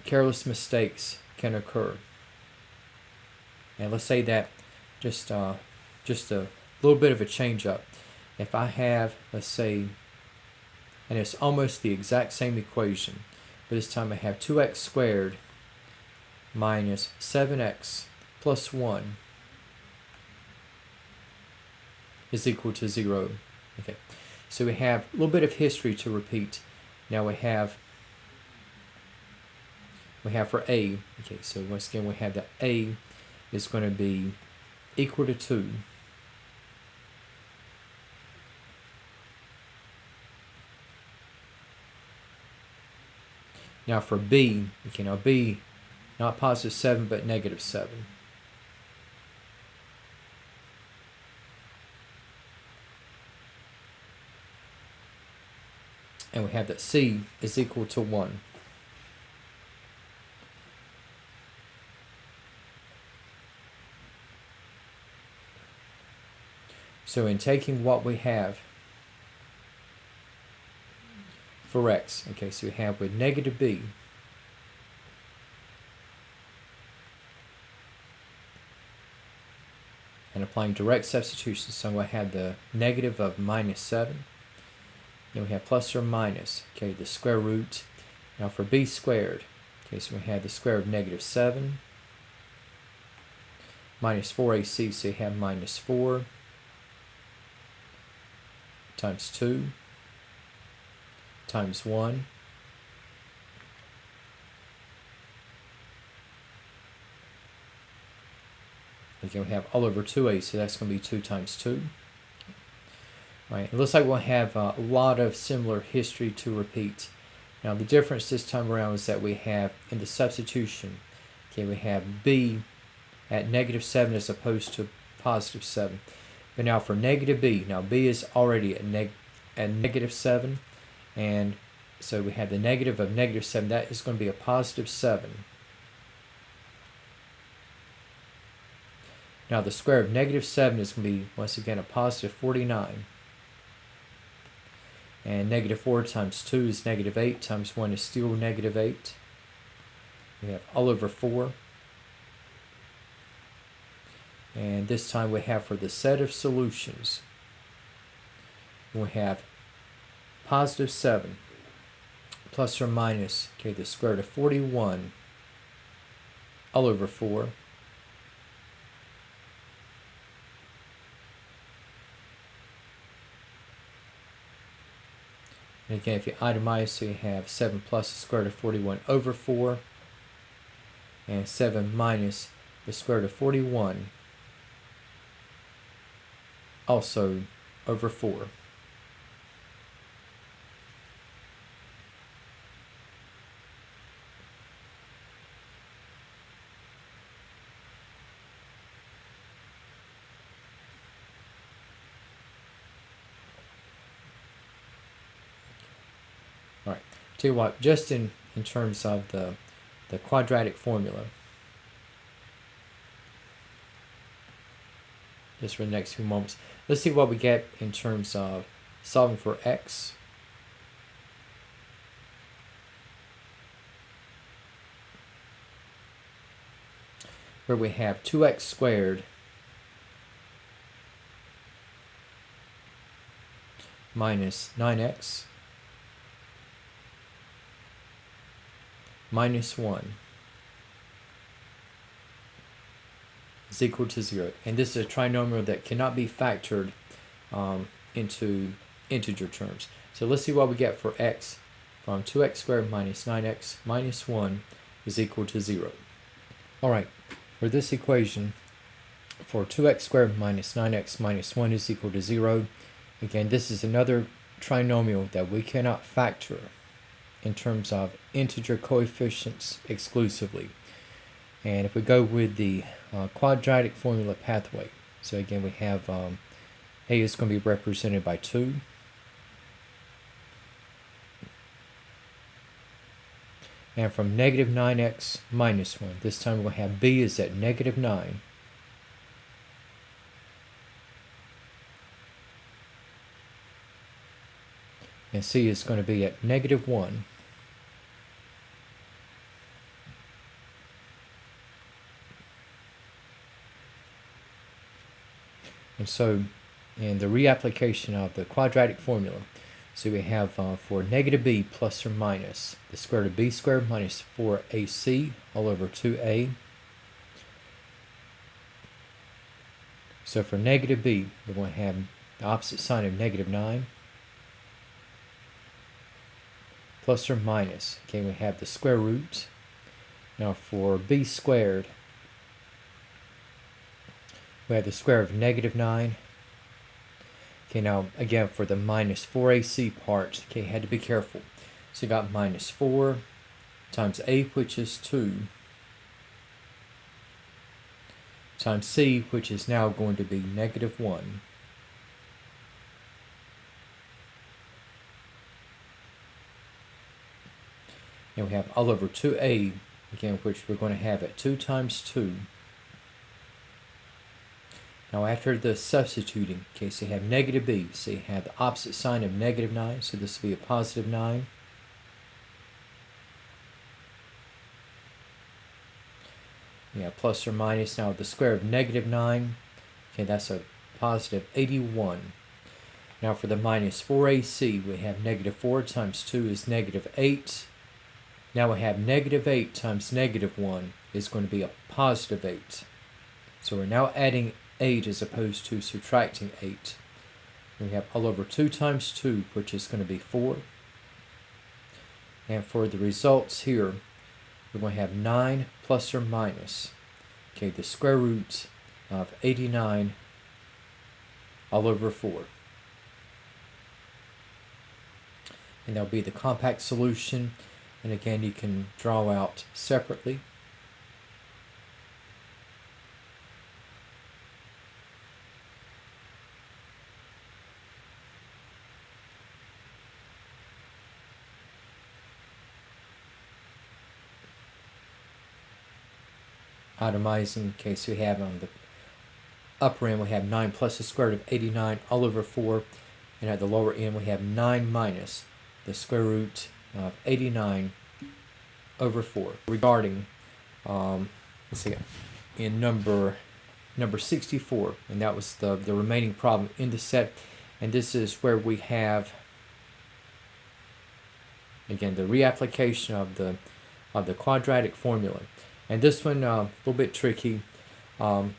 A: careless mistakes can occur. And let's say that just a little bit of a change up. If I have, let's say, and it's almost the exact same equation, but this time I have 2x squared minus 7x plus 1 is equal to 0. Okay, so we have a little bit of history to repeat. Now we have for a, okay, so once again we have that a is going to be equal to 2. Now for b, okay, now b, not positive 7, but negative 7. And we have that c is equal to 1. So in taking what we have for x, okay, so we have with negative b, and applying direct substitution, so I have the negative of minus 7, then we have plus or minus, okay, the square root. Now for b squared, okay, so we have the square of negative 7 minus 4ac, so you have minus 4 times 2 times 1 again we have all over 2a, so that's going to be 2 times 2. Right, it looks like we'll have a lot of similar history to repeat. Now the difference this time around is that we have in the substitution, okay, we have b at negative 7 as opposed to positive 7. But now for negative b, now b is already at negative 7, and so we have the negative of negative 7. That is going to be a positive 7. Now the square of negative 7 is going to be, once again, a positive 49. And negative 4 times 2 is negative 8, times 1 is still negative 8. We have all over 4. And this time we have for the set of solutions, we have positive 7 plus or minus, okay, the square root of 41 all over 4. And again, if you itemize, so you have 7 plus the square root of 41 over 4, and 7 minus the square root of 41 also over 4. All right, tell you what, just in terms of the quadratic formula, just for the next few moments, let's see what we get in terms of solving for x. Where we have 2x squared minus 9x minus 1 is equal to 0. And this is a trinomial that cannot be factored into integer terms. So let's see what we get for x from 2x squared minus 9x minus 1 is equal to 0. All right, For this equation, for 2x squared minus 9x minus 1 is equal to 0, again, this is another trinomial that we cannot factor in terms of integer coefficients exclusively. And if we go with the quadratic formula pathway, so again we have a is going to be represented by 2. And from negative 9x minus 1, this time we'll have b is at negative 9. And c is going to be at negative 1. And so, in the reapplication of the quadratic formula, so we have for negative b plus or minus the square root of b squared minus 4ac all over 2a. So for negative b, we're going to have the opposite sign of negative 9 plus or minus. Okay, we have the square root. Now for b squared, we have the square of negative 9. Okay, now again for the minus 4ac part, okay, had to be careful. So you got minus 4 times a, which is 2, times c, which is now going to be negative 1. And we have all over 2a, again, which we're going to have at 2 times 2. Now after the substituting, okay, so you have negative b, so you have the opposite sign of negative 9, so this will be a positive 9. Yeah, plus or minus, now the square of negative 9, okay, that's a positive 81. Now for the minus 4ac, we have negative 4 times 2 is negative 8. Now we have negative 8 times negative 1 is going to be a positive 8. So we're now adding 8 as opposed to subtracting 8. And we have all over 2 times 2, which is going to be 4. And for the results here, we're going to have 9 plus or minus, okay, the square root of 89 all over 4. And that'll be the compact solution. And again, you can draw out separately. Itemizing, okay, so we have on the upper end we have 9 plus the square root of 89 all over 4, and at the lower end we have 9 minus the square root of 89 over 4. Regarding, let's see, in number 64, and that was the remaining problem in the set, and this is where we have, again, the reapplication of the quadratic formula. And this one, a little bit tricky. We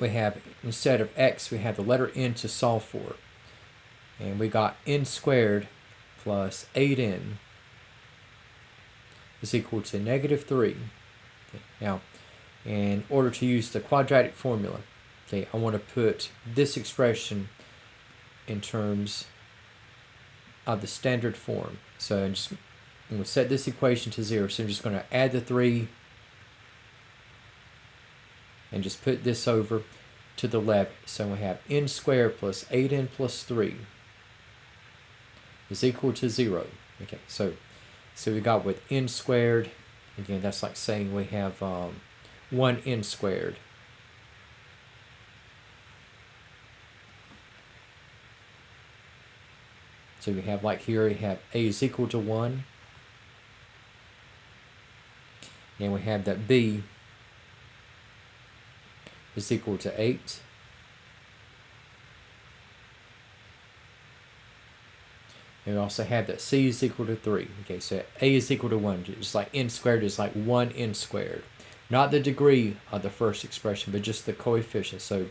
A: have, instead of x, we have the letter n to solve for. And we got n squared plus 8n is equal to negative 3. Okay, now, in order to use the quadratic formula, okay, I want to put this expression in terms of the standard form. So I'm going to set this equation to 0. So I'm just going to add the 3 and just put this over to the left. So we have n squared plus 8n plus 3 is equal to 0. Okay, so we got with n squared, again, that's like saying we have 1n squared. So we have, like here, we have a is equal to 1. And we have that b is equal to 8. And we also have that c is equal to 3. Okay, so a is equal to 1. Just like n squared is like 1n squared. Not the degree of the first expression, but just the coefficient. So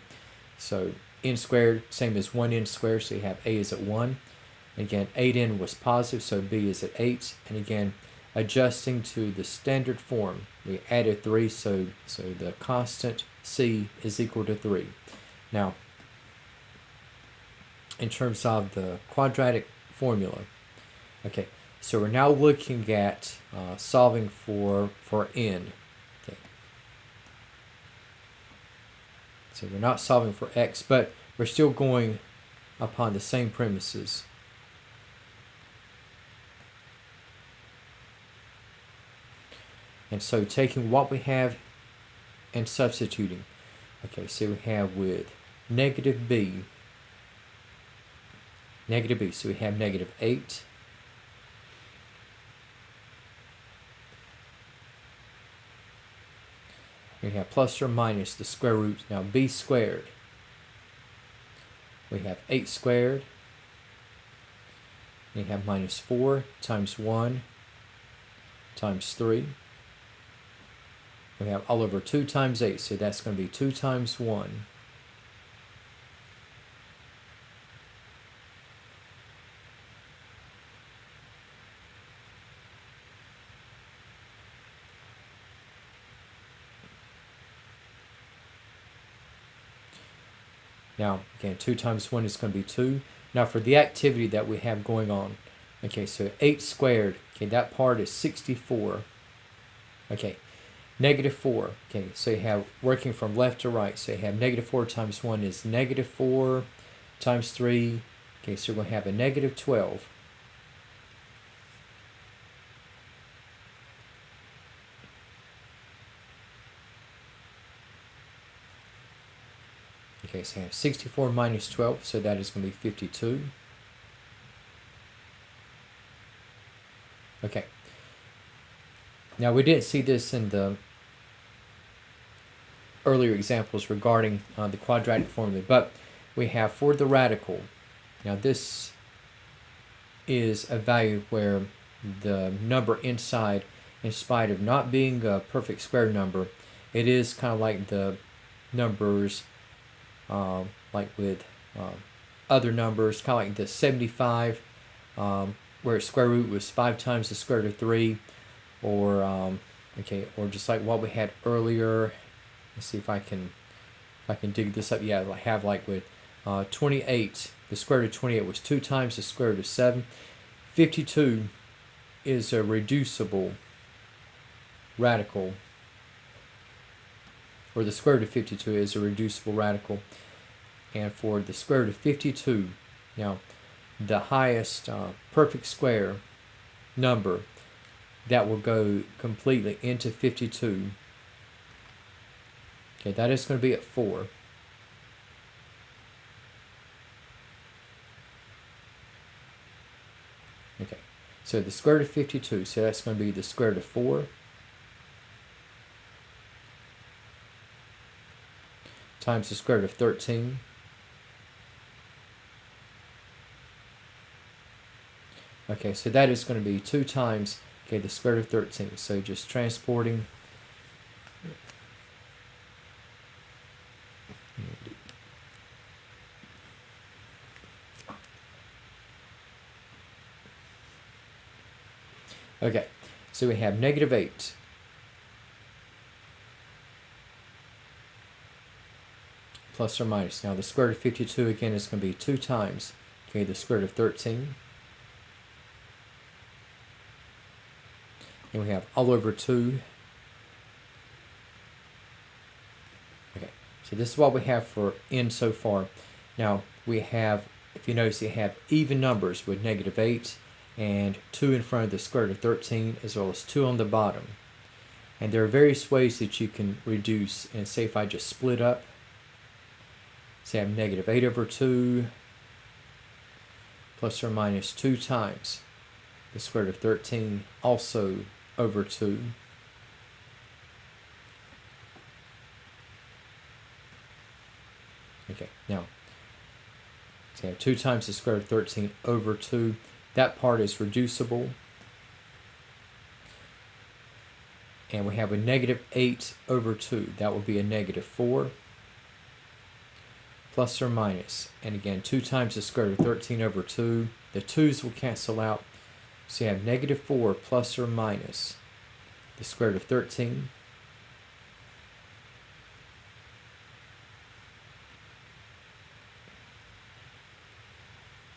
A: n squared, same as 1n squared, so you have a is at 1. Again, 8n was positive, so b is at 8. And again, adjusting to the standard form. We added 3, so the constant c is equal to 3. Now, in terms of the quadratic formula, okay, so we're now looking at solving for n. Okay. So we're not solving for x, but we're still going upon the same premises. And so taking what we have and substituting. Okay, so we have with negative b, so we have negative 8. We have plus or minus the square root. Now b squared. We have 8 squared. We have minus 4 times 1 times 3. We have all over 2 times 8, so that's going to be 2 times 1. Now, again, 2 times 1 is going to be 2. Now, for the activity that we have going on, okay, so 8 squared, okay, that part is 64. Okay, negative 4, okay, so you have working from left to right, so you have negative 4 times 1 is negative 4 times 3, okay, so we're going to have a negative 12. Okay, so I have 64 minus 12, so that is going to be 52. Okay. Now, we didn't see this in the earlier examples regarding the quadratic formula, but we have for the radical. Now, this is a value where the number inside, in spite of not being a perfect square number, it is kind of like the numbers like with other numbers, kind of like the 75, where its square root was 5 times the square root of 3, or okay, or just like what we had earlier. Let's see if I can dig this up. Yeah, I have like with 28, the square root of 28 was 2 times the square root of 7. 52 is a reducible radical, or the square root of 52 is a reducible radical. And for the square root of 52, now the highest perfect square number that will go completely into 52, okay, that is going to be at 4. Okay, so the square root of 52, so that's going to be the square root of 4 times the square root of 13. Okay, so that is going to be 2 times, okay, the square root of 13. So just transporting. Okay, so we have negative 8. Plus or minus. Now the square root of 52 again is going to be 2 times, okay, the square root of 13. And we have all over 2. Okay, so this is what we have for n so far. Now we have, if you notice, you have even numbers with negative 8 and 2 in front of the square root of 13, as well as 2 on the bottom. And there are various ways that you can reduce. And say if I just split up, say I have negative 8 over 2 plus or minus 2 times the square root of 13, also over 2. Okay, now, so I have 2 times the square root of 13 over 2. That part is reducible. And we have a negative 8 over 2. That will be a negative 4. Plus or minus. And again, 2 times the square root of 13 over 2. The 2's will cancel out. So you have negative 4 plus or minus the square root of 13.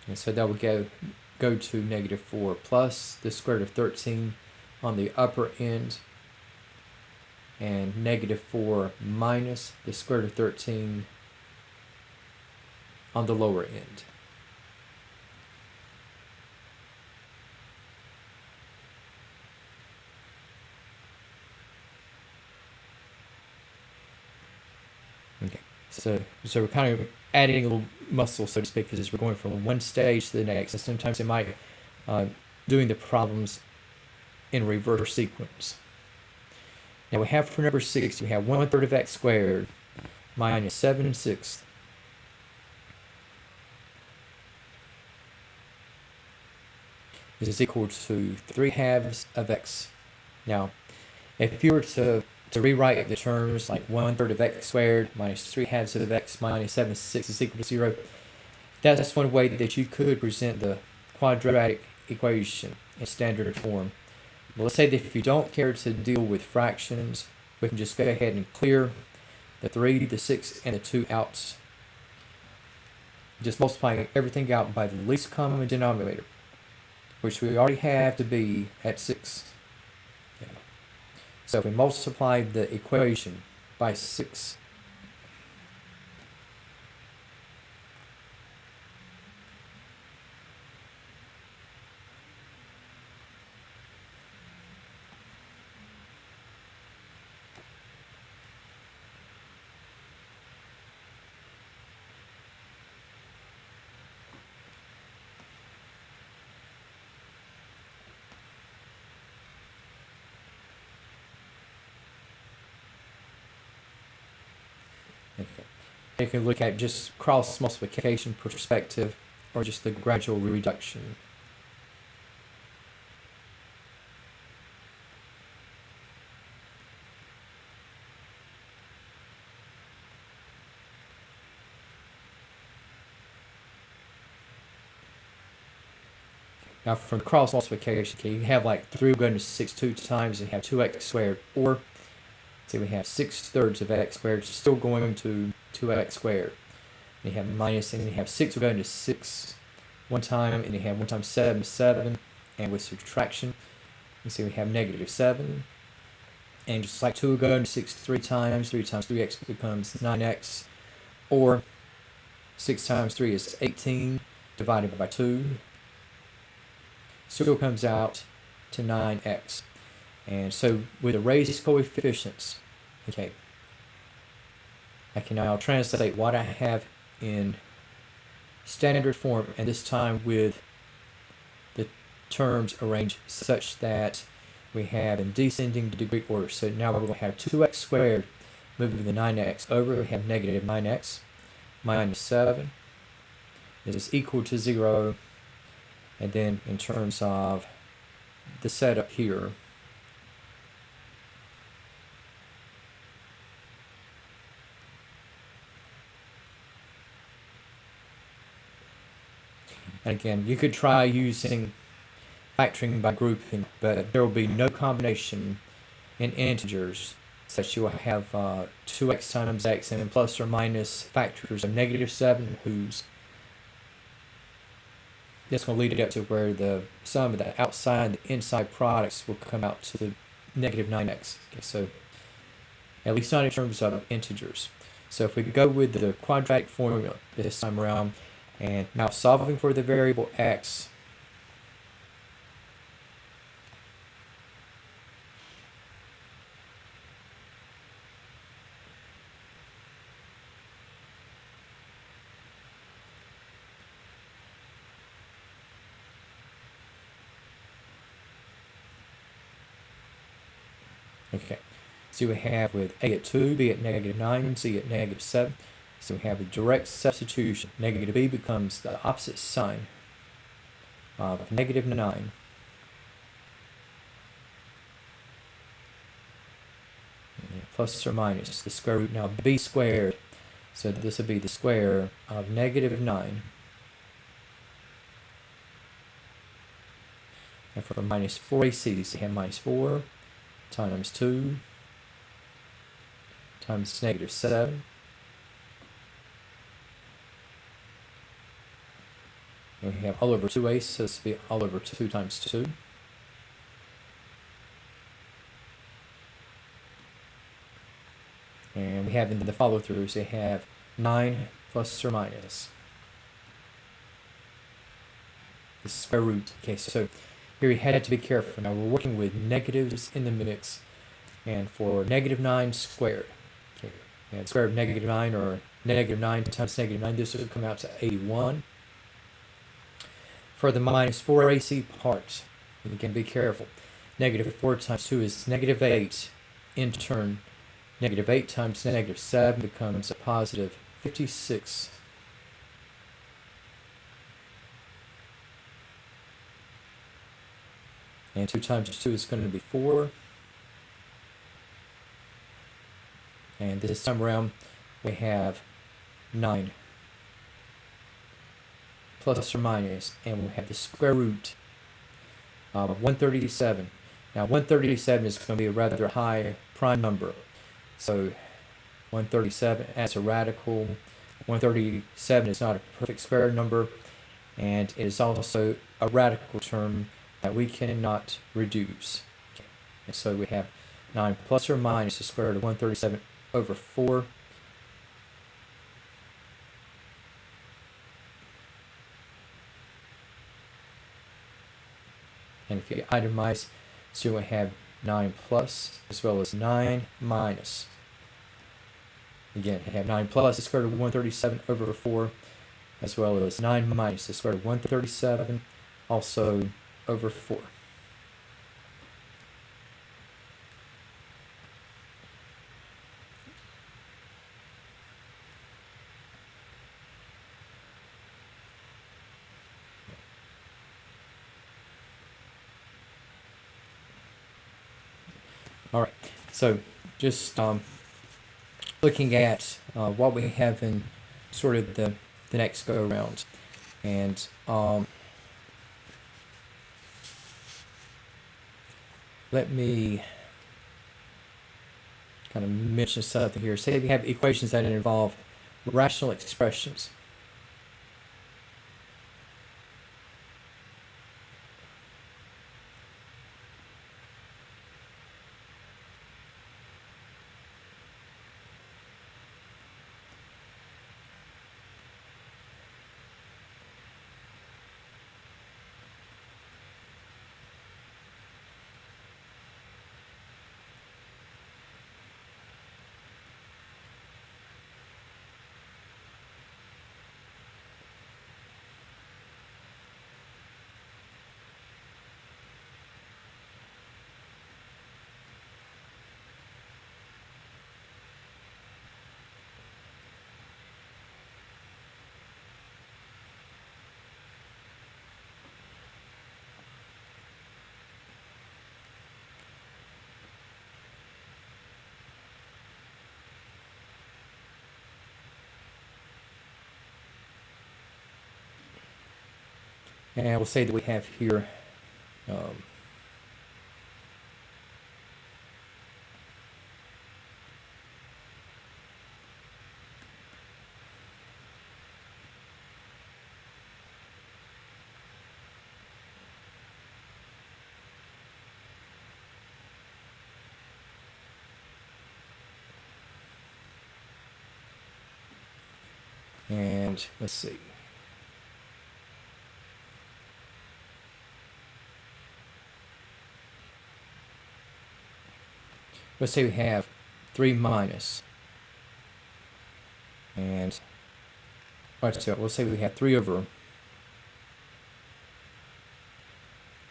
A: And so that would go to negative 4 plus the square root of 13 on the upper end, and negative 4 minus the square root of 13 on the lower end. Okay, so we're kind of adding a little muscle, so to speak, because we're going from one stage to the next, and sometimes it might doing the problems in reverse sequence. Now we have for number 6, we have 1/3 of x squared minus 7/6 is equal to 3/2 of x. Now, if you were to rewrite the terms like 1/3 of x squared minus 3/2 of x minus 7/6 is equal to 0, that's one way that you could present the quadratic equation in standard form. But let's say that if you don't care to deal with fractions, we can just go ahead and clear the 3, the 6, and the 2 out. Just multiplying everything out by the least common denominator, which we already have to be at 6. Okay. So if we multiply the equation by 6, okay, you can look at just cross multiplication perspective or just the gradual reduction. Now from cross multiplication, okay, you have like 3 going to 6 2 times, and you have 2x squared, or say we have 6/3 of x squared, still going to 2x squared. And you have minus, and you have 6 going to 6 one time, and you have 1 times 7 7, and with subtraction, you see we have negative 7. And just like 2 going to 6 3 times 3x becomes 9x, or 6 times 3 is 18 divided by 2. Still comes out to 9x. And so with the raised coefficients, okay, I can now translate what I have in standard form, and this time with the terms arranged such that we have in descending degree order. So now we're going to have 2x squared moving the 9x over. We have negative 9x minus 7 is equal to 0. And then in terms of the setup here, and again, you could try using factoring by grouping, but there will be no combination in integers such you will have 2x times x and then plus or minus factors of negative 7, whose that's going to lead it up to where the sum of the outside and the inside products will come out to negative 9x. Okay, so at least not in terms of integers. So if we go with the quadratic formula this time around, and now solving for the variable x, okay, so we have with a at 2, b at negative 9, c at negative 7. So we have a direct substitution. Negative b becomes the opposite sign of negative 9. Plus or minus the square root, now b squared. So this would be the square of negative 9. And for minus 4ac, so you have minus 4 times 2 times negative 7. And we have all over 2a, so this will be all over 2 times 2. And we have in the follow-throughs, they have 9 plus or minus the square root. Okay, so here we had to be careful. Now we're working with negatives in the mix. And for negative 9 squared, okay, and square of negative 9, or negative 9 times negative 9, this would come out to 81. For the minus 4ac part, and again, be careful. Negative 4 times 2 is negative 8. In turn, negative 8 times negative 7 becomes a positive 56. And 2 times 2 is going to be 4. And this time around, we have 9 plus or minus, and we have the square root of 137. Now, 137 is going to be a rather high prime number. So, 137 as a radical. 137 is not a perfect square number, and it is also a radical term that we cannot reduce. Okay. And so we have 9 plus or minus the square root of 137 over 4. And if you itemize, so we have 9 plus as well as 9 minus. Again, we have 9 plus the square root of 137 over 4, as well as 9 minus the square root of 137, also over 4. All right, so just looking at what we have in sort of the next go around, and let me kind of mention something here. Say we have equations that involve rational expressions. And we'll say that we have here and let's see. Let's say we have 3 minus, and so we'll say we have 3 over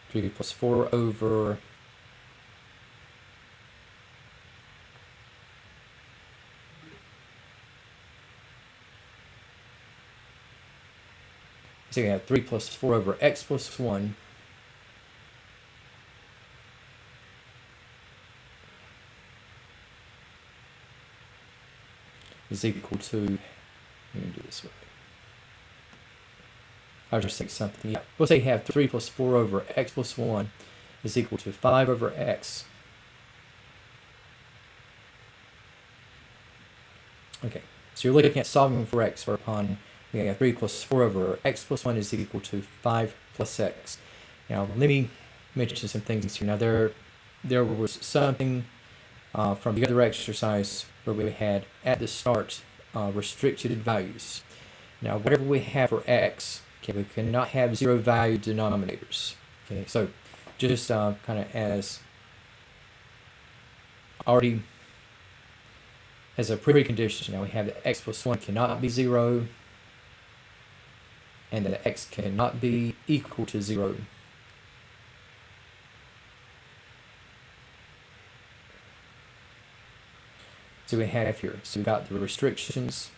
A: 3 plus 4 over so we have 3 plus 4 over x plus 1 is equal to, let me do this way, I'll just say something. Yeah. We'll say you have 3 plus 4 over x plus 1 is equal to 5 over x. Okay, so you're looking at solving for x, whereupon we have 3 plus 4 over x plus 1 is equal to 5 plus x. Now, let me mention some things here. Now, there was something from the other exercise where we had at the start restricted values. Now, whatever we have for x, okay, we cannot have zero value denominators. Okay, so just kind of as already as a precondition, now we have that x plus 1 cannot be 0, and that x cannot be equal to 0. So we have here, so we got the restrictions.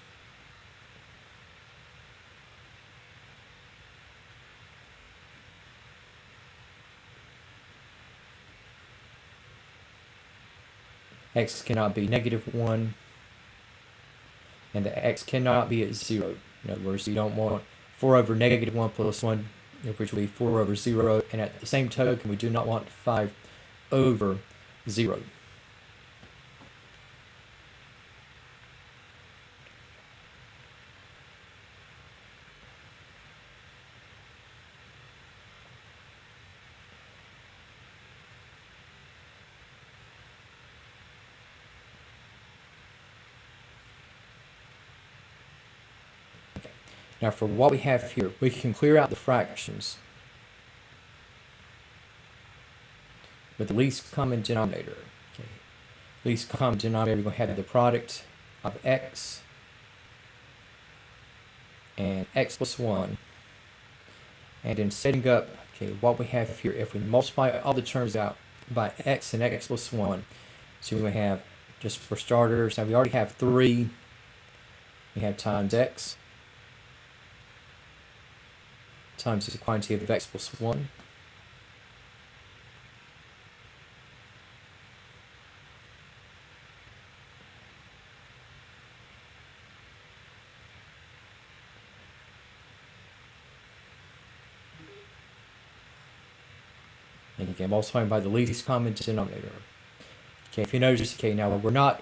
A: X cannot be -1, and the x cannot be at 0. In other words, you don't want 4 over -1 plus 1, which will be 4 over 0, and at the same token, we do not want 5 over 0. Now for what we have here, we can clear out the fractions with the least common denominator. Okay. Least common denominator, we're going to have the product of x and x plus 1. And in setting up, okay, what we have here, if we multiply all the terms out by x and x plus 1, so we have, just for starters, now we already have 3, we have times x, times the quantity of x plus 1. And again, multiplying by the least common denominator. Okay, if you notice, okay, now we're not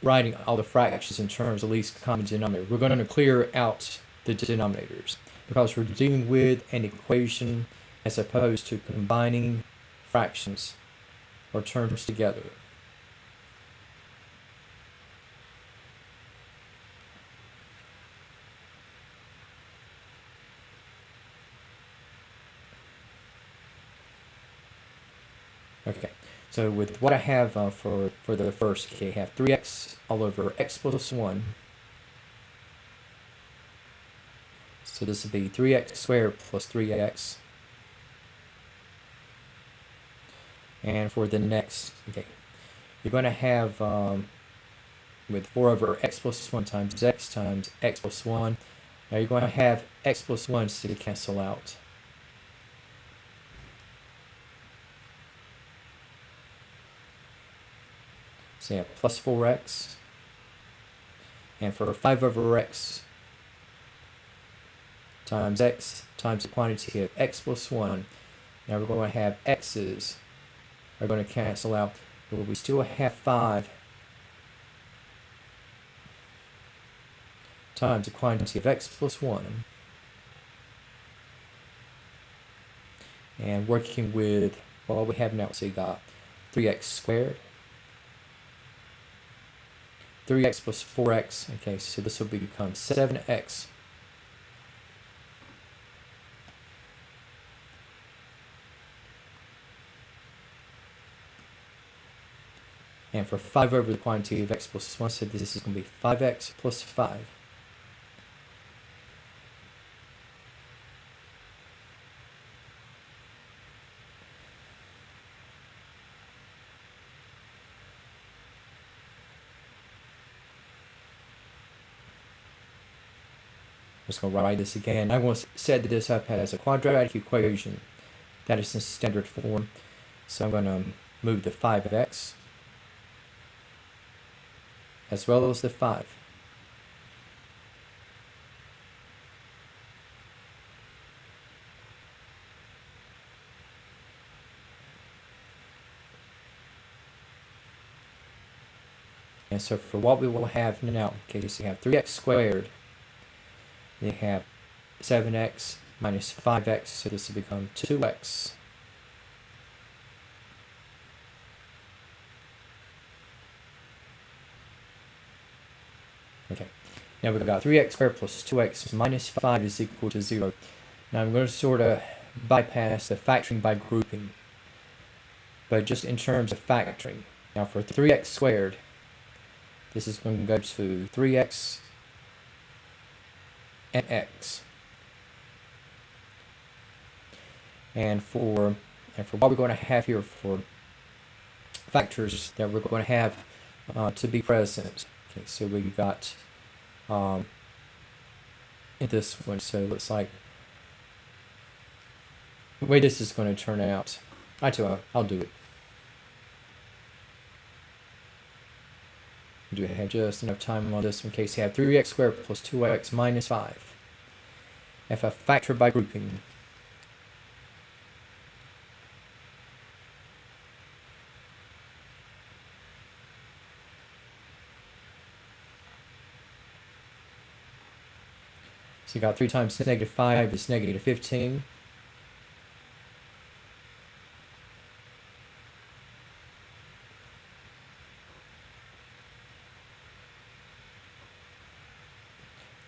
A: writing all the fractions in terms of least common denominator. We're going to clear out the denominators, because we're dealing with an equation as opposed to combining fractions or terms together. Okay, so with what I have for the first, okay, I have 3x all over x plus 1. So this would be 3x squared plus 3x. And for the next, okay, you're going to have with 4 over x plus 1 times x plus 1. Now you're going to have x plus 1 to cancel out. So you have plus 4x. And for 5 over x times the quantity of x plus 1. Now we're going to have x's are going to cancel out, but we still have 5 times the quantity of x plus 1. And working with what we have now, so you got 3x squared, 3x plus 4x, okay, so this will become 7x. And for 5 over the quantity of x plus 1, so this is going to be 5x plus 5. I'm just going to write this again. I'm going to set this up as a quadratic equation that is in standard form. So I'm going to move the 5x as well as the 5. I'm And so for what we will have now, okay, so you have 3x squared, you have 7x minus 5x, so this will become 2x. Okay, now we've got 3x squared plus 2x minus 5 is equal to 0. Now I'm going to sort of bypass the factoring by grouping, but just in terms of factoring. Now for 3x squared, this is going to go to 3x and x. And for what we're going to have here for factors that we're going to have to be present. Okay, so we got in this one, so it looks like the way this is going to turn out. I'll do it. Do have just enough time on this in case you have 3x squared plus 2x minus 5. If I factor by grouping, so you got 3 times negative 5 is negative 15.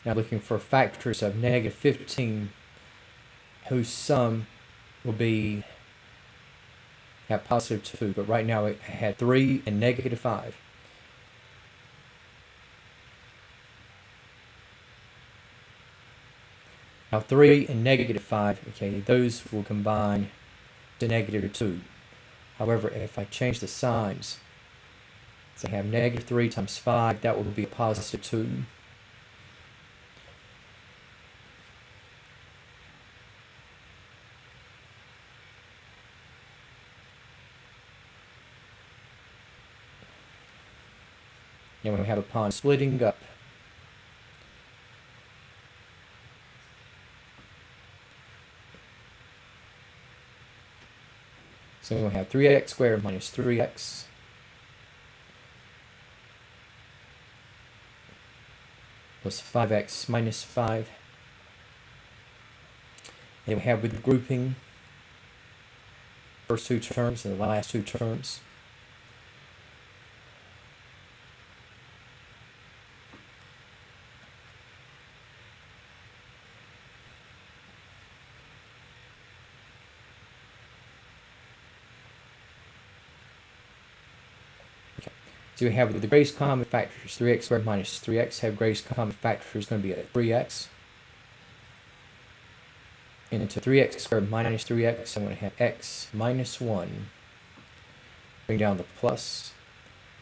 A: Now looking for factors of negative 15 whose sum will be at positive 2, but right now it had 3 and negative 5. Now 3 and negative 5, okay, those will combine to negative 2. However, if I change the signs, so I have negative 3 times 5, that will be a positive 2. And we have upon splitting up, so we have 3x squared minus 3x plus 5x minus 5. And we have with grouping first 2 terms and the last 2 terms. So we have the greatest common factors, 3x squared minus 3x, have greatest common factor is going to be at 3x. And into 3x squared minus 3x, I'm going to have x minus 1. Bring down the plus.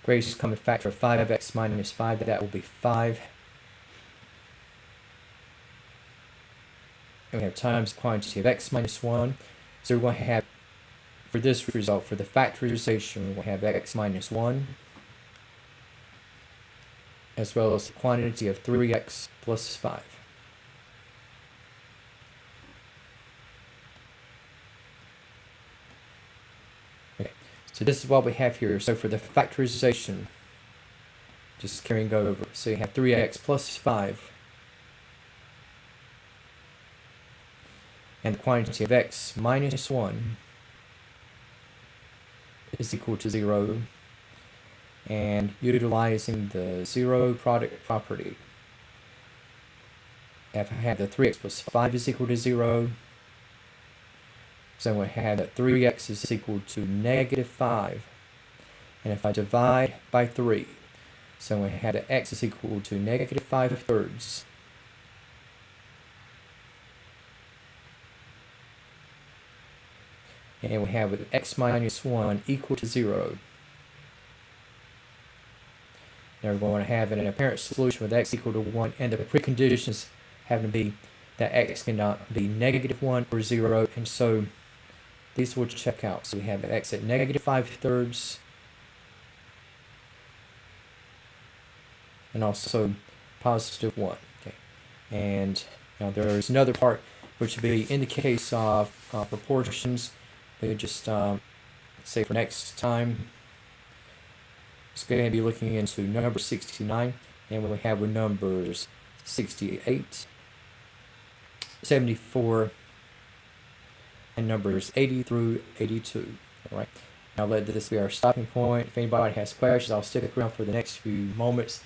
A: Greatest common factor of 5x minus 5, that will be 5. And we have times the quantity of x minus 1. So we're going to have, for this result, for the factorization, we're going to have x minus 1. As well as the quantity of 3x plus 5. Okay, so this is what we have here. So for the factorization, just carrying over, so you have 3x plus 5, and the quantity of x minus 1 is equal to 0. And utilizing the zero product property, if I have the 3x plus 5 is equal to 0, so we have that 3x is equal to negative 5. And if I divide by 3, so we have that x is equal to negative 5/3. And we have with x minus 1 equal to 0. Now we're going to have an apparent solution with x equal to 1, and the preconditions have to be that x cannot be negative 1 or 0, and so these will check out. So we have x at negative 5/3, and also positive 1. Okay, and now there's another part which would be in the case of proportions. We just say for next time. It's going to be looking into number 69, and we have with numbers 68, 74, and numbers 80 through 82. All right. Now let this be our stopping point. If anybody has questions, I'll stick around for the next few moments